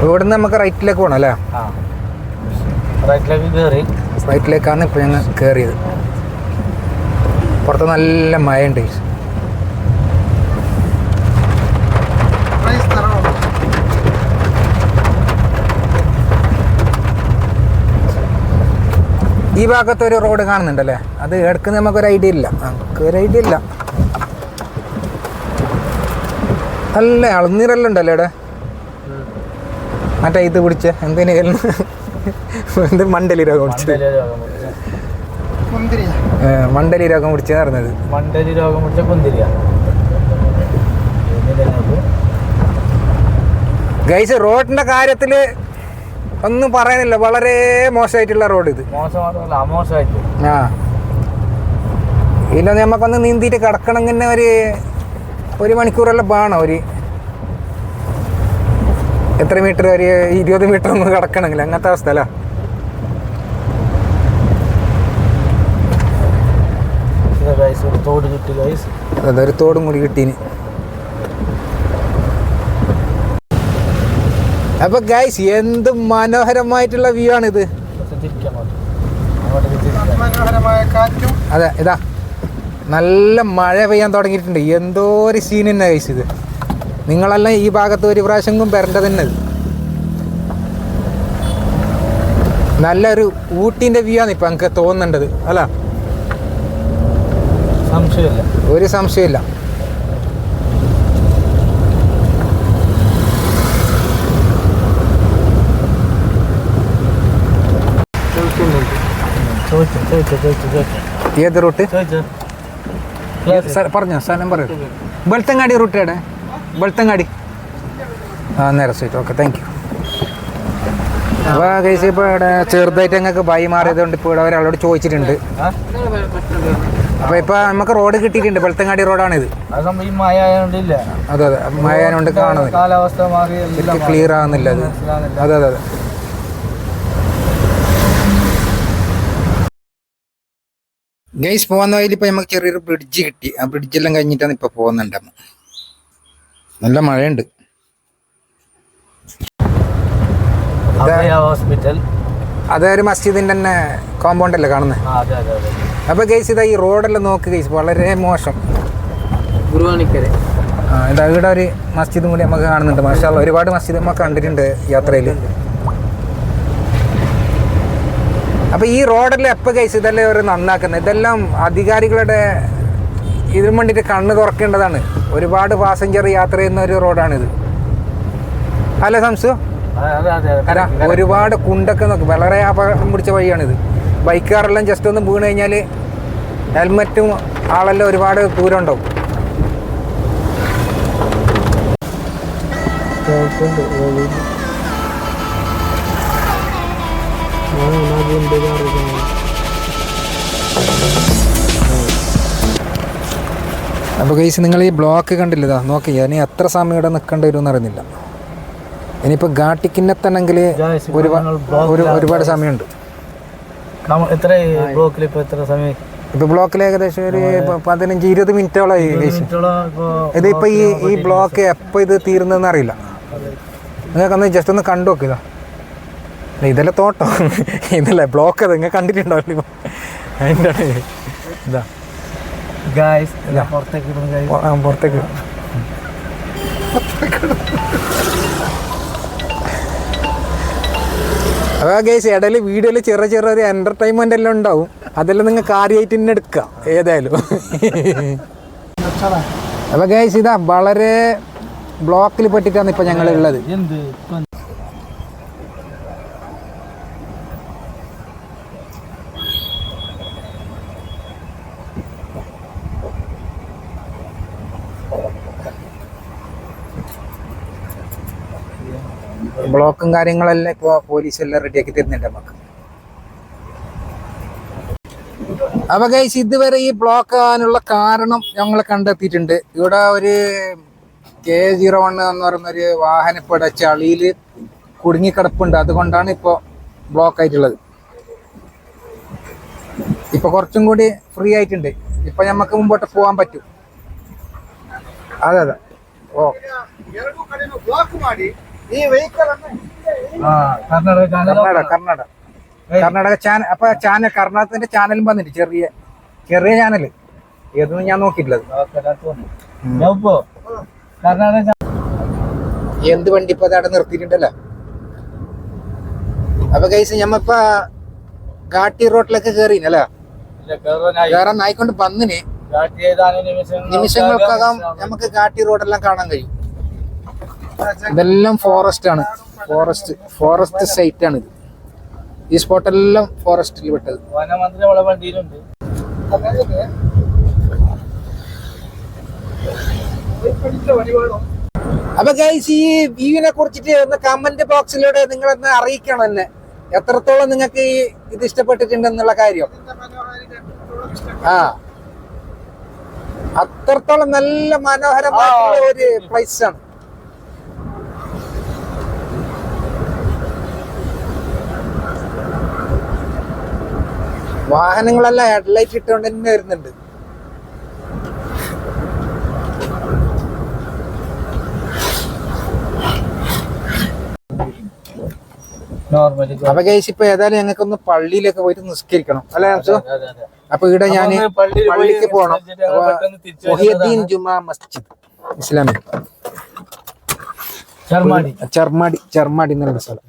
ഇവിടുന്ന് നമുക്ക് റൈറ്റിലേക്ക് പോകണം അല്ലേ? റൈറ്റിലേക്ക് കയറി. റൈറ്റിലേക്കാണ് ഇപ്പൊ ഞങ്ങൾ കയറിയത്. പുറത്ത് നല്ല മഴയുണ്ട്. ഈ ഭാഗത്ത് ഒരു റോഡ് കാണുന്നുണ്ടല്ലേ? അത് എടുക്കുന്ന നമുക്കൊരു ഐഡിയ ഇല്ല. നല്ല അളനീരെല്ലാം ഉണ്ടല്ലോ ഇവിടെ. മറ്റേ ഇത് പിടിച്ച എന്തിനും മണ്ടലി രോഗം പിടിച്ചത്. മണ്ടലി രോഗം പിടിച്ചത് പറഞ്ഞത്. മണ്ടലി രോഗം പിടിച്ച കുന്തിരിയ. ഗൈസ്, റോഡിന്റെ കാര്യത്തില് ഒന്നും പറയാനില്ല. വളരെ മോശമായിട്ടുള്ള റോഡ് ഇത്. ആ, ഇല്ല നമുക്കൊന്ന് നീന്തിയിട്ട് കിടക്കണമെങ്കിൽ തന്നെ ഒരു മണിക്കൂറെല്ലാം വേണം. എത്ര മീറ്റർ? ഒരു 20 മീറ്റർ ഒന്ന് കിടക്കണമെങ്കിൽ. അങ്ങനത്തെ അവസ്ഥ അല്ല. അതൊരു തോടും കൂടി കിട്ടീന്. അപ്പൊ ഗൈസ്, എന്ത് മനോഹരമായിട്ടുള്ള വ്യൂ ആണിത്. അതെ, ഇതാ നല്ല മഴ പെയ്യാൻ തുടങ്ങിയിട്ടുണ്ട്. എന്തോ ഒരു സീൻ തന്നെ ഗൈസ് ഇത്. നിങ്ങളെല്ലാം ഈ ഭാഗത്ത് ഒരു പ്രാവശ്യം വരേണ്ടത് തന്നെ. നല്ലൊരു ഊട്ടിന്റെ വ്യൂ ആണ് ഇപ്പൊ എനിക്ക് തോന്നേണ്ടത് അല്ല? സംശയമില്ല, ഒരു സംശയമില്ല. ഏത് റൂട്ട് പറഞ്ഞോ? സ്ഥലം പറയൂ. വെളുത്തങ്ങാടി റൂട്ട് എവിടെ? വെളുത്തങ്ങാടി. ആ, നേരെ സ്ട്രൈറ്റ്. Okay, thank you. അപ്പോൾ കേസ് ഇപ്പോൾ ഇവിടെ ചെറുതായിട്ട് ഞങ്ങൾക്ക് ബൈ മാറിയതുകൊണ്ട് ഇപ്പോൾ ഇവിടെ ഒരാളോട് ചോദിച്ചിട്ടുണ്ട്. അപ്പോൾ ഇപ്പോൾ നമുക്ക് റോഡ് കിട്ടിയിട്ടുണ്ട്. വെളുത്തങ്ങാടി റോഡാണിത്. അതെ അതെ, മഴ ആയതുകൊണ്ട് കാണുന്നില്ല, കാലാവസ്ഥ ക്ലിയർ ആകുന്നില്ല അത്. അതെ അതെ അതെ. ഗൈസ്, പോകുന്ന വഴിയിൽ ഇപ്പോൾ നമുക്ക് ചെറിയൊരു ബ്രിഡ്ജ് കിട്ടി. ആ ബ്രിഡ്ജെല്ലാം കഴിഞ്ഞിട്ടാണ് ഇപ്പോൾ പോകുന്നുണ്ട്. നല്ല മഴയുണ്ട്. ഹോസ്പിറ്റൽ അതൊരു മസ്ജിദിന്റെ തന്നെ കോമ്പൗണ്ട് അല്ലേ കാണുന്നത്? അപ്പൊ ഗൈസ്, ഇതാ ഈ റോഡെല്ലാം നോക്ക് ഗൈസ്, വളരെ മോശം. ഗുരുവാണിക്കര. ഇതാ ഇവിടെ ഒരു മസ്ജിദും കൂടി നമുക്ക് കാണുന്നുണ്ട്. മാഷാ അല്ലാഹ്, ഒരുപാട് മസ്ജിദ് നമുക്ക് കണ്ടിട്ടുണ്ട് യാത്രയിൽ. അപ്പൊ ഈ റോഡെല്ലാം എപ്പോൾ ഗൈസ് ഇതെല്ലാം ഒരു നന്നാക്കുന്നത്? ഇതെല്ലാം അധികാരികളുടെ ഇതിനു വേണ്ടിയിട്ട് കണ്ണ് തുറക്കേണ്ടതാണ്. ഒരുപാട് പാസഞ്ചർ യാത്ര ചെയ്യുന്ന ഒരു റോഡാണിത് അല്ല സംസു? ഒരുപാട് കുണ്ടൊക്കെ നോക്കും. വളരെ അപകടം പിടിച്ച വഴിയാണിത്. ബൈക്കുകാരെല്ലാം ജസ്റ്റ് ഒന്ന് വീണ് കഴിഞ്ഞാൽ ഹെൽമറ്റും ആളെല്ലാം ഒരുപാട് ദൂരം ഉണ്ടാവും. അപ്പോൾ ഗൈസ്, നിങ്ങൾ ഈ ബ്ലോക്ക് കണ്ടില്ലതാ നോക്കി. ഇനി എത്ര സമയം ഇവിടെ നിൽക്കേണ്ടി വരും എന്നറിയുന്നില്ല. ഇനിയിപ്പോൾ ഘാട്ടിക്കിന്നത്തണെങ്കിൽ ഒരുപാട് സമയമുണ്ട്. ഇപ്പോൾ ബ്ലോക്കിൽ ഏകദേശം ഒരു 15-20 മിനിറ്റോളായി. ഇതിപ്പോൾ ഈ ബ്ലോക്ക് എപ്പോൾ ഇത് തീരുന്നതെന്ന് അറിയില്ല. നിങ്ങൾക്കൊന്ന് ജസ്റ്റ് ഒന്ന് കണ്ടു നോക്കുക. ഇതല്ലേ തോട്ടം, ഇതല്ലേ ബ്ലോക്ക്. അത് നിങ്ങൾ കണ്ടിട്ടുണ്ടാവില്ല. അതിൻ്റെ ഇതാ പുറത്തേക്ക്. അതാ ഗൈസ് ഇടയിൽ വീഡിയോയിൽ ചെറിയ ചെറിയൊരു എന്റർടൈൻമെന്റ് എല്ലാം ഉണ്ടാവും. അതെല്ലാം നിങ്ങൾ കാര്യമായിട്ട് തന്നെ എടുക്കാം ഏതായാലും. അപ്പൊ ഗൈസ് ഇതാ വളരെ ബ്ലോക്കിൽ പെട്ടിട്ടാണ് ഇപ്പൊ ഞങ്ങൾ ഉള്ളത്. ബ്ലോക്കും കാര്യങ്ങളെല്ലാം ഇപ്പോൾ പോലീസെല്ലാം റെഡിയാക്കി തരുന്നുണ്ട് നമുക്ക്. അപ്പൊ ഗൈസ് ഇതുവരെ ഈ ബ്ലോക്ക് ആകാനുള്ള കാരണം ഞങ്ങൾ കണ്ടെത്തിയിട്ടുണ്ട്. ഇവിടെ ഒരു K01 എന്ന് പറയുന്നൊരു വാഹനം ഇപ്പോൾ ചളിയിൽ കുടുങ്ങിക്കിടപ്പുണ്ട്. അതുകൊണ്ടാണ് ഇപ്പോൾ ബ്ലോക്ക് ആയിട്ടുള്ളത്. ഇപ്പൊ കുറച്ചും കൂടി ഫ്രീ ആയിട്ടുണ്ട്. ഇപ്പൊ നമുക്ക് മുമ്പോട്ട് പോകാൻ പറ്റും. അതെ അതെ ഓ കർണാടക ചാനൽ. അപ്പൊ ചാനൽ കർണാടകത്തിന്റെ ചാനലും വന്നിട്ട് ചെറിയ ചെറിയ ചാനൽ ഏതൊന്നും ഞാൻ നോക്കിയിട്ടില്ലത്. എന്ത് വണ്ടി ഇപ്പൊ അവിടെ നിർത്തിയിട്ടുണ്ടല്ലോ. അപ്പൊ ഗൈസ് ഞമ്മപ്പ ഘാട്ടി റോഡിലൊക്കെ കേറിനല്ലേ, കേറാൻ ആയിക്കൊണ്ട് വന്നിന് നിമിഷങ്ങൾക്കകം നമുക്ക് ഘാട്ടി റോഡെല്ലാം കാണാൻ കഴിയും. ഇതെല്ലാം ഫോറസ്റ്റ് ആണ്, ഫോറസ്റ്റ് സൈറ്റ് ആണ് ഇത്. ഈ സ്പോട്ടെല്ലാം ഫോറസ്റ്റിൽ വിട്ടത്. അപ്പൊ ഗൈസ് ഈ വ്യൂവിനെ കുറിച്ചിട്ട് ഒന്ന് കമന്റ് ബോക്സിലൂടെ നിങ്ങളൊന്ന് അറിയിക്കണം എന്നെ, എത്രത്തോളം നിങ്ങൾക്ക് ഈ ഇത് ഇഷ്ടപ്പെട്ടിട്ടുണ്ടെന്നുള്ള കാര്യം. ആ അത്രത്തോളം നല്ല മനോഹരമായിട്ടുള്ള ഒരു പ്ലേസ് ആണ്. വാഹനങ്ങളെല്ലാം ഹെഡ്ലൈറ്റ് ഇട്ടുകൊണ്ട് തന്നെ വരുന്നുണ്ട്. അപ്പൊ ഗൈസ് ഇപ്പൊ ഏതായാലും ഞങ്ങൾക്കൊന്ന് പള്ളിയിലൊക്കെ പോയിട്ട് നിസ്കരിക്കണം അല്ലെ. അപ്പൊ ഇവിടെ ഞാൻ പള്ളിക്ക് പോകണം. മൊഹിയുദ്ദീൻ ജുമാ മസ്ജിദ് ഇസ്ലാമിക് ചെർമാടി എന്നുള്ള സ്ഥലം.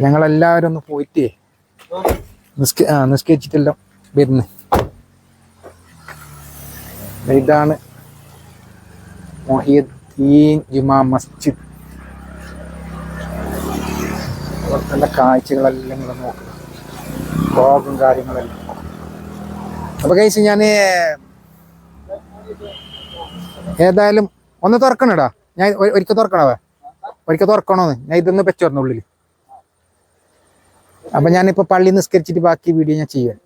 ഞങ്ങളെല്ലാവരും ഒന്ന് പോയിട്ടേ നിസ്കരിച്ചിട്ടെല്ലാം വരുന്നത്. ഇതാണ് മൊഹിയുദ്ദീൻ ജുമാ മസ്ജിദ്. അവിടുത്തെ കാഴ്ചകളെല്ലാം നിങ്ങൾ നോക്കുക, ബ്ലോഗും കാര്യങ്ങളെല്ലാം. അപ്പൊ കഴിച്ച് ഞാൻ ഏതായാലും ഒന്ന് തുറക്കണടാ. ഞാൻ ഒരിക്കൽ തുറക്കണവേ, ഒരിക്കൽ തുറക്കണോന്ന് ഞാൻ ഇതൊന്ന് വെച്ചോർന്നു ഉള്ളിൽ. അപ്പൊ ഞാനിപ്പോ പള്ളി നിസ്കരിച്ചിട്ട് ബാക്കി വീഡിയോ ഞാൻ ചെയ്യാൻ.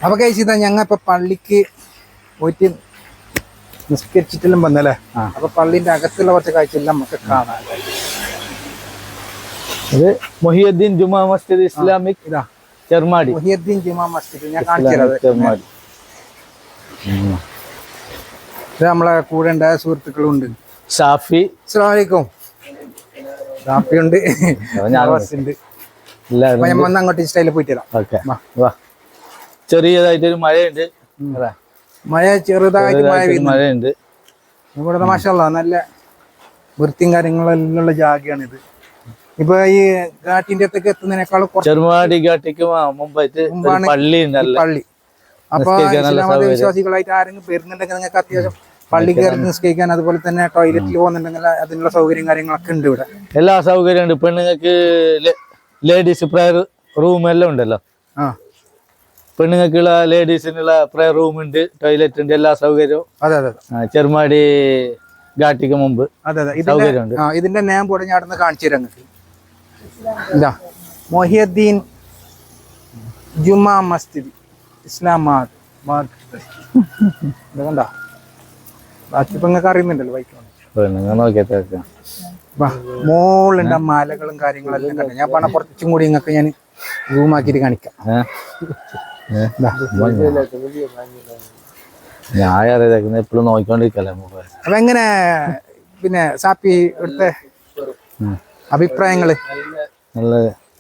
അപ്പൊ കഴിച്ചിതാ ഞങ്ങൾ ഇപ്പൊ പള്ളിക്ക് പോയിട്ട് നിസ്കരിച്ചിട്ടെല്ലാം വന്നല്ലേ. അപ്പൊ പള്ളിന്റെ അകത്തുള്ള കുറച്ച് കാഴ്ചയെല്ലാം നമുക്ക് കാണാം. ഇത് മൊഹിയുദ്ദീൻ ജുമാ മസ്ജിദ് ഇസ്ലാമിക് ഇതാ ചെർമാടി. മൊഹിയുദ്ദീൻ ജുമാ മസ്ജിദ് ഞാൻ കാണിച്ചു. നമ്മളെ കൂടെ ഉണ്ടായ സുഹൃത്തുക്കളുണ്ട്. ഷാഫി, അസ്സലാമു അലൈക്കും. ഷാഫി ഉണ്ട്, ഉണ്ട്. അങ്ങോട്ട് സ്റ്റൈലിൽ പോയിട്ട് വരാം. ചെറിയതായിട്ടൊരു മഴയുണ്ട്, മഴ ചെറുതായിട്ട് മഴയുണ്ട്. ഇവിടെ മാഷാഅല്ലാ നല്ല വൃത്തിയും കാര്യങ്ങളെല്ലാം ഉള്ള ജാഗയാണ് ഇത്. ഇപ്പൊ ഈ ഘാട്ടിന്റെ അടുത്തേക്ക് എത്തുന്നതിനേക്കാളും ചെറുമാടി ഘാട്ടിക്ക് മുമ്പായിട്ട് പള്ളി. അപ്പൊ വിശ്വാസികളായിട്ട് ആരെങ്കിലും വരുന്നുണ്ടെങ്കിൽ നിങ്ങൾക്ക് അത്യാവശ്യം പള്ളി കയറി നിസ്കരിക്കാൻ, അതുപോലെ തന്നെ ടോയ്ലറ്റിൽ പോകുന്നുണ്ടെങ്കിൽ അതിനുള്ള സൗകര്യം കാര്യങ്ങളൊക്കെ ഉണ്ട് ഇവിടെ. എല്ലാ സൗകര്യം ഉണ്ട്. പെണ്ണുങ്ങൾക്ക് ലേഡീസ് പ്രയർ റൂം എല്ലാം ഉണ്ടല്ലോ. പെണ്ണുങ്ങൾക്കുള്ള ലേഡീസിനുള്ള പ്രയർ റൂം ഉണ്ട്, ടോയ്ലറ്റ് ഉണ്ട്, എല്ലാ സൗകര്യവും. അതെ അതെ ചെറുമാടി ഘാട്ടിക്ക് മുമ്പ് സൗകര്യമുണ്ട്. ഇതിന്റെ നേം കൂടെ ഞാൻ അവിടെ കാണിച്ചു തരാം നിങ്ങൾക്ക്. ഇതാ മൊഹിയുദ്ദീൻ ജുമാ മസ്ജിദ് ഇസ്ലാമാബാദ്. കണ്ടാ ബാക്കി ഇപ്പൊ നിങ്ങൾക്ക് അറിയുന്നുണ്ടല്ലോ ബൈക്ക് മോളുണ്ട്. മലകളും കാര്യങ്ങളെല്ലാം കണ്ട. ഞാൻ പറഞ്ഞ കുറച്ചും കൂടി നിങ്ങൾക്ക് ഞാൻ സൂം ആക്കിയിട്ട് കാണിക്കാം. ഞാൻ എപ്പോഴും നോക്കിക്കൊണ്ടിരിക്കല്ലേ. അപ്പൊ എങ്ങനെ പിന്നെ സാപ്പി ഇവിടുത്തെ അഭിപ്രായങ്ങള്?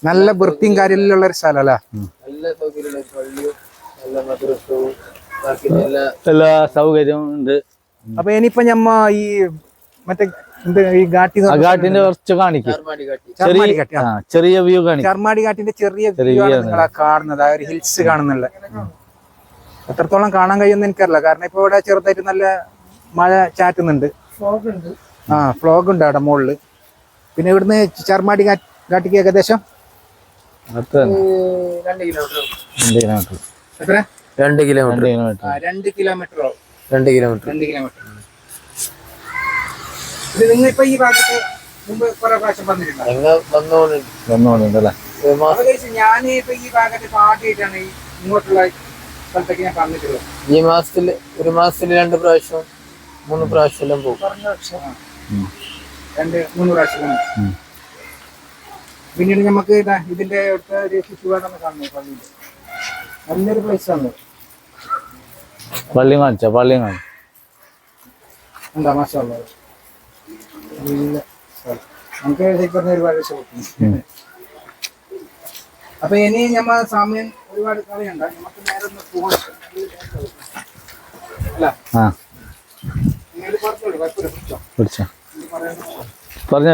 നല്ല വൃത്തിയും കാര്യമുള്ള ഒരു സ്ഥലം അല്ലേ. എല്ലാ സൗകര്യവും ഉണ്ട്. അപ്പൊ ഇനിയിപ്പോ ഞമ്മ ഈ മറ്റേ ഈ ഘാട്ടി ആ ഘാട്ടിന്റെ കുറച്ച് കാണിക്കും, ചർമാടി ഘാട്ടി ചെറിയ വ്യൂ കാണിക്കും. ചർമാടി ഘാട്ടിന്റെ ചെറിയ വ്യൂ ആണ് നിങ്ങൾ കാണുന്നത്, ആ ഒരു ഹിൽസ് കാണുന്നുള്ള. എത്രത്തോളം കാണാൻ കഴിയുമെന്ന് എനിക്കറിയില്ല, കാരണം ഇപ്പൊ ഇവിടെ ചെറുതായിട്ട് നല്ല മഴ ചാറ്റുന്നുണ്ട്. ആ ഫ്ലോഗ് ഉണ്ട് അവിടെ മുകളില്. പിന്നെ ഇവിടുന്ന് ചർമാടി ഘാട്ടിക്ക് ഏകദേശം 2 കിലോമീറ്റർ. 2 കിലോമീറ്ററോ? 2 കിലോമീറ്റർ. ഇത് നിങ്ങൾ ഇപ്പൊ ഈ ഭാഗത്ത് മുമ്പ് കുറെ പ്രാവശ്യം വന്നോണ്ടല്ലേ? ഞാൻ ഇപ്പൊ ഈ ഭാഗത്ത് ആദ്യമായിട്ടാണ് ഇങ്ങോട്ടുള്ള സ്ഥലത്തേക്ക് ഞാൻ പറഞ്ഞിട്ടുള്ളത്. ഈ മാസത്തില് 1 മാസത്തില് 2 പ്രാവശ്യം 3 പ്രാവശ്യം എല്ലാം പോകും. 2-3 പ്രാവശ്യം. പിന്നീട് നമുക്ക് ഇതിന്റെ അടുത്ത ശിശുവാണെന്ന് കാണുന്നത്. പള്ളിയിൽ നല്ലൊരു പ്ലേസ് ആണ്. പള്ളി കാണിച്ച പള്ളി കാണിച്ചു എന്താ മാഷാഅല്ലാ, നമുക്ക് ശരിക്കും ഒരുപാട് ഇഷ്ടപ്പെട്ടു. അപ്പൊ ഇനി നമ്മ സമയം ഒരുപാട് കളയണ്ട, നമുക്ക് നേരെ ഒന്ന് പോകണം. അല്ല നിങ്ങൾ പിടിച്ചോ പറഞ്ഞ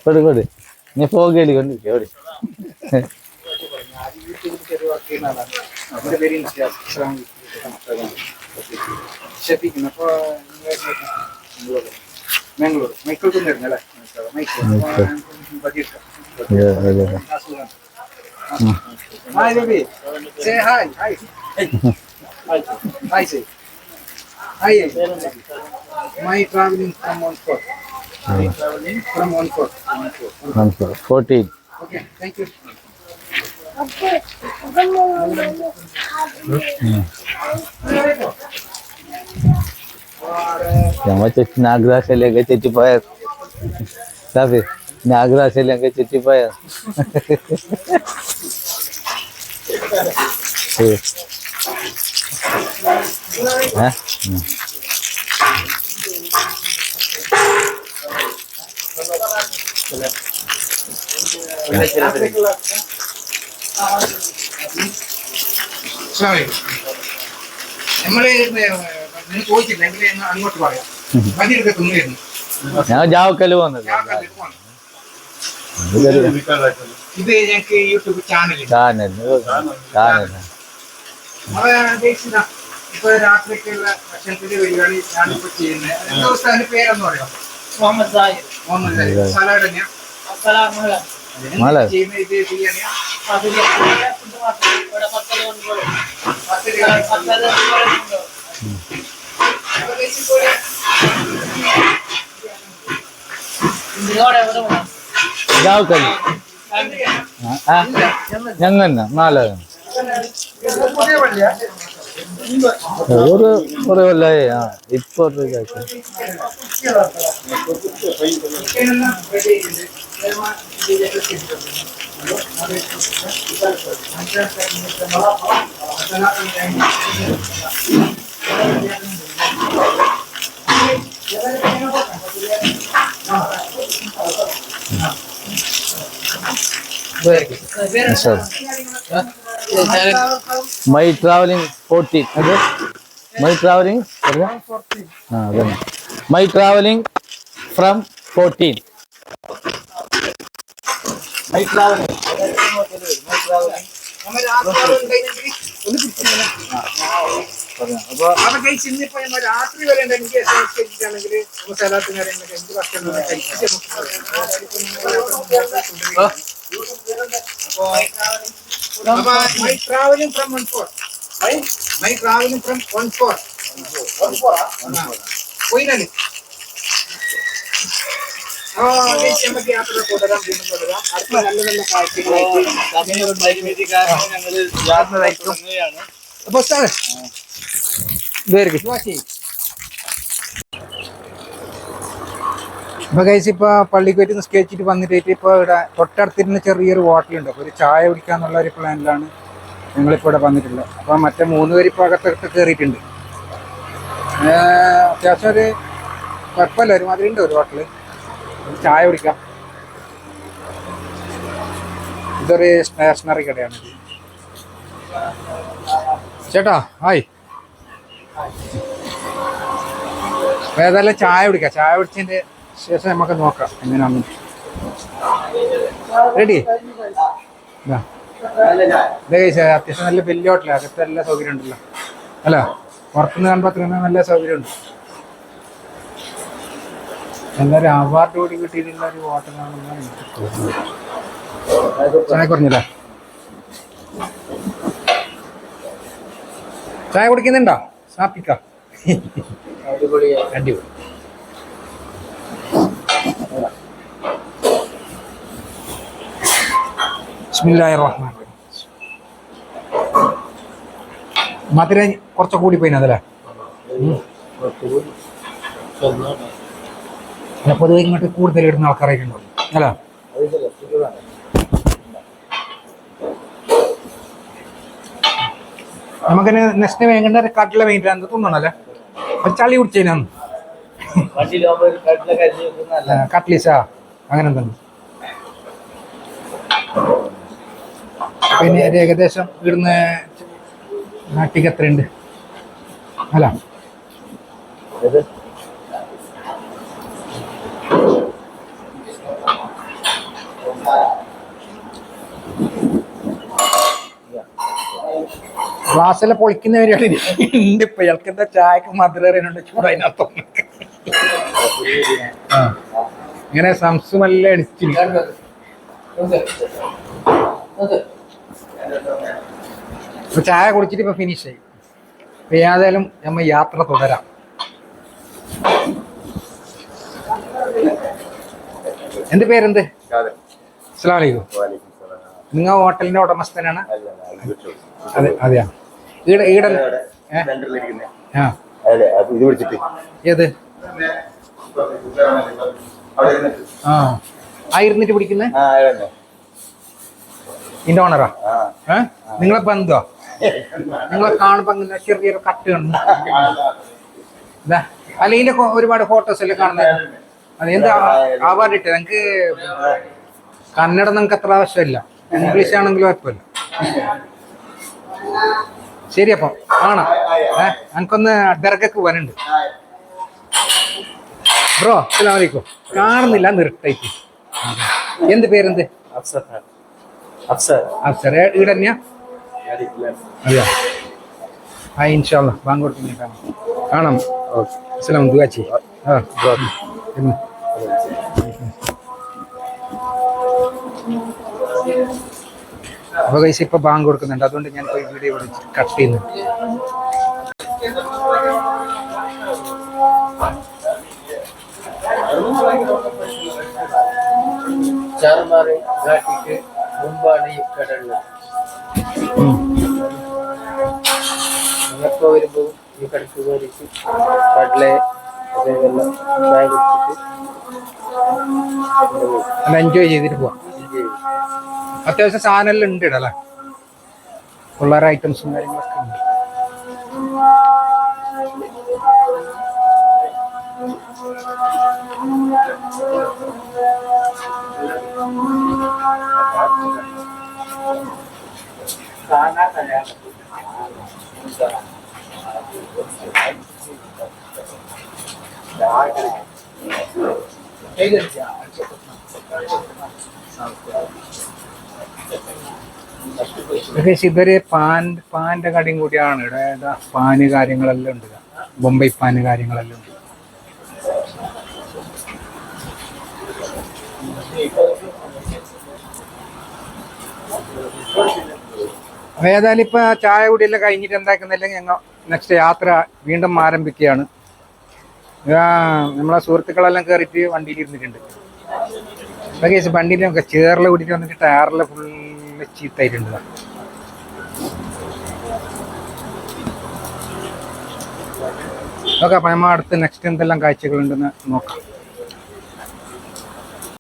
എന്റെ കൊടു ഞാൻ പോകേലി കൊണ്ടിരിക്കും എവിടെ. Mangalore. Michael Kundarnala. Hi, baby. Say hi. Hi. Hi, say. Hi. My traveling from Montfort. My traveling from Montfort. 14. Okay, thank you. नागरा से लेके चिट्टीपाया साफी नागरा से लेके चिट्टीपाया അങ്ങോട്ട് പറയാം. ഞാൻ ജാവക്കല് വന്നത്. ഇത് ഞങ്ങൾക്ക് യൂട്യൂബ് ചാനൽ ഇപ്പൊ രാത്രിക്കുള്ള ഭക്ഷണത്തിന്റെ പരിപാടി ഞാനിപ്പോ ചെയ്യുന്നത്. ദിവസത്തിന്റെ പേരെന്ന് പറയാം. മുഹമ്മദ് സലാഡ് തന്നെയാ ചെയ്യുന്ന. ഇത് ബിരിയാണിയാ? ജാവക്കല് ഞങ്ങ നാളെ ഒരു കൊല്ലായി. ഇപ്പൊ My traveling 14. Okay? My traveling. My traveling from 14. My traveling. രാത്രി വരെ എനിക്ക് ആണെങ്കിൽ സ്ഥലത്ത് കാര്യങ്ങളൊക്കെ എന്ത് ഭക്ഷണം My traveling from Montfort. My traveling from Montfort. Finally. നമുക്ക് യാത്ര തുടരാം. വീണ്ടും തുടരാം. അടുത്ത നല്ല നല്ല കാഴ്ചകളായിട്ട്. അപ്പൊ അപ്പൊ കഴിച്ച് ഇപ്പൊ പള്ളിക്ക് പോയിട്ട് നിസ്കരിച്ചിട്ട് വന്നിട്ട് ഇപ്പൊ ഇവിടെ തൊട്ടടുത്തിരുന്ന ചെറിയൊരു ഹോട്ടലുണ്ട്. അപ്പൊ ഒരു ചായ കുടിക്കാന്നുള്ള ഒരു പ്ലാനിലാണ് ഞങ്ങളിപ്പോ ഇവിടെ വന്നിട്ടുള്ളത്. അപ്പൊ മറ്റേ 3 പേര് ഇപ്പൊ അകത്തൊക്കെ കയറിയിട്ടുണ്ട്. അത്യാവശ്യം ഒരു കുഴപ്പമില്ല, ഒരുമാതിരി ഉണ്ട് ഒരു ഹോട്ടല്. ചായ കുടിക്കാം. ഇതൊരു സ്റ്റേഷനറി കടയാണ്. ചേട്ടാ ഹായ്. ഏതായാലും ചായ കുടിക്കാം. ചായ കുടിച്ചതിന്റെ ശേഷം നമുക്ക് നോക്കാം എങ്ങനെയാന്ന്. റെഡി? അത്യാവശ്യം നല്ല വലിയ ഹോട്ടലാണ്. അകത്ത് നല്ല സൗകര്യം ഉണ്ടല്ലോ അല്ല? പുറത്തുനിന്ന് കാണുമ്പോൾ അത്രയും നല്ല സൗകര്യമുണ്ട്. എല്ലാവരും അവാർഡ് കൂടി കിട്ടിയിട്ടുള്ള ഒരു ഹോട്ടലാണെന്നാണ് എനിക്ക് തോന്നുന്നത്. ചായ കുറഞ്ഞല്ലേ? ചായ കുടിക്കുന്നുണ്ടോ? സാപ്പിക്ക അടിപൊളി. ബിസ്മില്ലാഹിർ റഹ്മാനിർ റഹീം. മധുരം കുറച്ച് കൂടി പോയിന് അതല്ലേ? പൊതുവെ ഇങ്ങോട്ട് കൂടുതൽ ഇടുന്ന ആൾക്കാരായിട്ടുണ്ടോ അല്ല? നമുക്കിന് നെക്സ്റ്റ് വേണ്ട കട്ടില വേണ്ടിട്ട് തോന്നണല്ലേ? ഒരു ചളി കുടിച്ചതിനാന്ന് കട്ട്ലീസാ അങ്ങനെ എന്താണ്. പിന്നെ ഏകദേശം ഇവിടുന്ന് നാട്ടിക്ക് എത്രയുണ്ട് അല്ല? ക്ലാസ്സിലെ പൊളിക്കുന്ന പരിപാടി ഉണ്ട് ഇപ്പൊ. ഇയാൾക്ക് എന്താ ചായക്ക് മധുരണ്ട് ചൂടായിനകത്തോ ഇങ്ങനെ സംസുമല്ല അടിച്ചിരിക്കും. ഇപ്പൊ ചായ കുടിച്ചിട്ട് ഇപ്പൊ ഫിനിഷ് ആയി. ഇപ്പൊ ഏതായാലും നമ്മ യാത്ര തുടരാം. എന്റെ പേരെന്ത്? അസ്സലാമു അലൈക്കും. നിങ്ങൾ ഹോട്ടലിന്റെ ഉടമസ്ഥനാണ്? അതെ അതെയാ. ഈട ഏത് ഇരുന്നിട്ട് പിടിക്കുന്നേ? ഇതിന്റെ ഓണറാ? നിങ്ങളെ ബന്ധോ? നിങ്ങളെ കാണുമ്പോ അങ്ങനെ ചെറിയൊരു കട്ട് ഉണ്ട് അല്ല? ഇതിന്റെ ഒരുപാട് ഫോട്ടോസ് അല്ലേ കാണുന്നത്? അത് എന്താ അവാർഡ് ഇട്ടത്? എനിക്ക് കന്നഡ നിങ്ങൾക്ക് അത്ര ആവശ്യമില്ല, ഇംഗ്ലീഷ് ആണെങ്കിലും കുഴപ്പമില്ല. ശരി അപ്പം കാണാം. എനിക്കൊന്ന് ദർഗക്ക് പോകാനുണ്ട്. ബ്രോ അസ്സലാമു അലൈക്കും. കാണുന്നില്ല നിർട്ടായിട്ട്. എന്ത് പേരെന്ത്? അഫ്സർ. ഇവിടെ തന്നെയാ? അതെയാ. ആ ഇൻഷാ അല്ലാ ബാങ്ക് കൊടുത്ത് കാണാം. അസ്സലാം ദുആ ചെയ്യ്. അപ്പൊ ഗൈസ് ഇപ്പൊ ബാങ്ക് കൊടുക്കുന്നുണ്ട്, അതുകൊണ്ട് ഞാൻ പോയി വീഡിയോ ഇവിടെ കട്ട് ചെയ്യുന്നുണ്ട്. ചാർമാറി ഘാട്ടിക്ക് മുമ്പാണ് ഈ കടകൾ. എപ്പോ വരുമ്പോ ഈ കടക്ക് കയറിയിട്ട് കടലെ അതേപോലെ ചായ കുടിച്ചിട്ട് എൻജോയ് ചെയ്തിട്ട് പോവാം. അത്യാവശ്യം സാധനം ഉണ്ട് ഇടല്ലേ? പിള്ളേർ ഐറ്റംസും കാര്യങ്ങളൊക്കെ ഉണ്ട്. ഇതൊരു പാന്റെ കടയും കൂടിയാണ്. ഇവിടെ പാന് കാര്യങ്ങളെല്ലാം ഉണ്ട്. ബൊംബൈ പാന് കാര്യങ്ങളെല്ലാം ഉണ്ട്. ഏതായാലും ഇപ്പൊ ചായ കുടിയെല്ലാം കഴിഞ്ഞിട്ട് എന്താക്കുന്നില്ലെങ്കിൽ ഞങ്ങൾ നെക്സ്റ്റ് യാത്ര വീണ്ടും ആരംഭിക്കുകയാണ്. നമ്മളെ സുഹൃത്തുക്കളെല്ലാം കയറിയിട്ട് വണ്ടിയിൽ ഇരുന്നിട്ടുണ്ട്. കേസ് വണ്ടിയിൽ നമുക്ക് ചേറിൽ കൂടിയിട്ട് വന്നിട്ട് ടയറിൽ ഫുള്ള് ചീത്തായിട്ടുണ്ട്. ഓക്കെ, അപ്പം നമ്മൾ അടുത്ത് നെക്സ്റ്റ് എന്തെല്ലാം കാഴ്ചകളുണ്ടെന്ന് നോക്കാം.